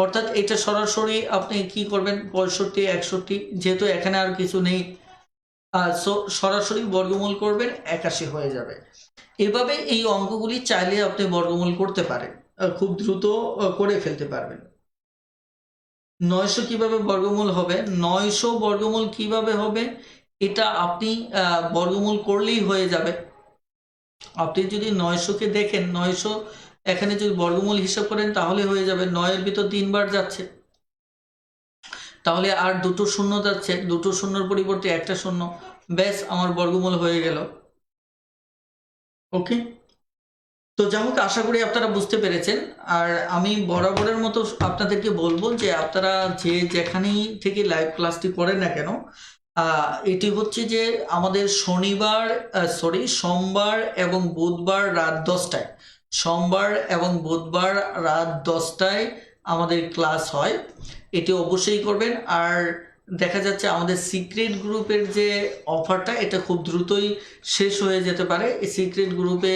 অর্থাৎ এটা সরাসরি আপনি কি করবেন, 65, 61, যেহেতু এখানে আর কিছু নেই, সরাসরি বর্গমূল করবেন, 81 হয়ে যাবে। এভাবে এই অঙ্কগুলি চাইলে আপনি বর্গমূল করতে পারেন, খুব দ্রুত করে ফেলতে পারবেন। 900 কিভাবে বর্গমূল হবে, 900 বর্গমূল কিভাবে হবে, এটা আপনি বর্গমূল করলেই হয়ে যাবে। আপনি যদি 900-কে দেখেন, 900 এখানে যদি বর্গমূল হিসাব করেন তাহলে হয়ে যাবে, 9-এর ভিতর 3 বার যাচ্ছে, তাহলে আর দুটো শূন্য যাচ্ছে, দুটো শূন্যর পরিবর্তে একটা শূন্য, ব্যাস আমার বর্গমূল হয়ে গেল। ওকে, তো যাই হোক, আশা করি আপনারা বুঝতে পেরেছেন। আর আমি বরাবরের মতো আপনাদেরকে বলবো যে আপনারা যে যেখানেই থেকে লাইভ ক্লাসটি করেন না কেন, এটি হচ্ছে যে আমাদের সোমবার এবং বুধবার রাত 10টায়, সোমবার এবং বুধবার রাত 10টায় আমাদের ক্লাস হয়, এটি অবশ্যই করবেন। আর দেখা যাচ্ছে আমাদের সিক্রেট গ্রুপের যে অফারটা, এটা খুব দ্রুতই শেষ হয়ে যেতে পারে। এই সিক্রেট গ্রুপে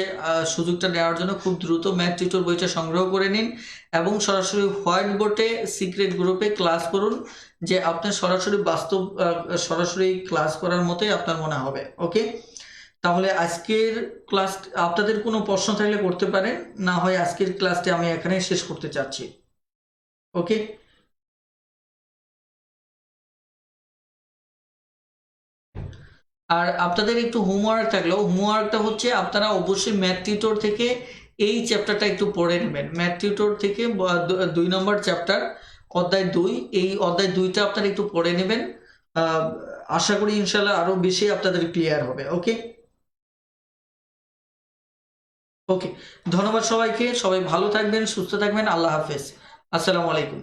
সুযোগটা নেওয়ার জন্য খুব দ্রুত ম্যাথ টিউটর বইটা সংগ্রহ করে নিন এবং সরাসরি হোয়াইট বোর্ডে সিক্রেট গ্রুপে ক্লাস করুন, যে আপনার সরাসরি বাস্তব সরাসরি ক্লাস করার মতোই আপনার মনে হবে। ওকে, তাহলে আজকের ক্লাস, আপনাদের কোনো প্রশ্ন থাকলে করতে পারেন, না হয় আজকের ক্লাসটি আমি এখানে শেষ করতে চাচ্ছি। ওকে, আর আপনাদের একটু হোমওয়ার্ক থাকলেও, হোমওয়ার্কটা হচ্ছে আপনারা অবশ্যই ম্যাথ টিউটর থেকে এই চ্যাপ্টারটা একটু পড়ে নেবেন। ম্যাথ টিউটর থেকে 2 নম্বর চ্যাপ্টার, অধ্যায় 2, এই অধ্যায় 2টা আপনারা একটু পড়ে নেবেন। আশা করি ইনশাল্লাহ আরো বেশি আপনাদের ক্লিয়ার হবে। ওকে, ওকে, ধন্যবাদ সবাইকে, সবাই ভালো থাকবেন, সুস্থ থাকবেন, আল্লাহ হাফেজ, আসসালামু আলাইকুম।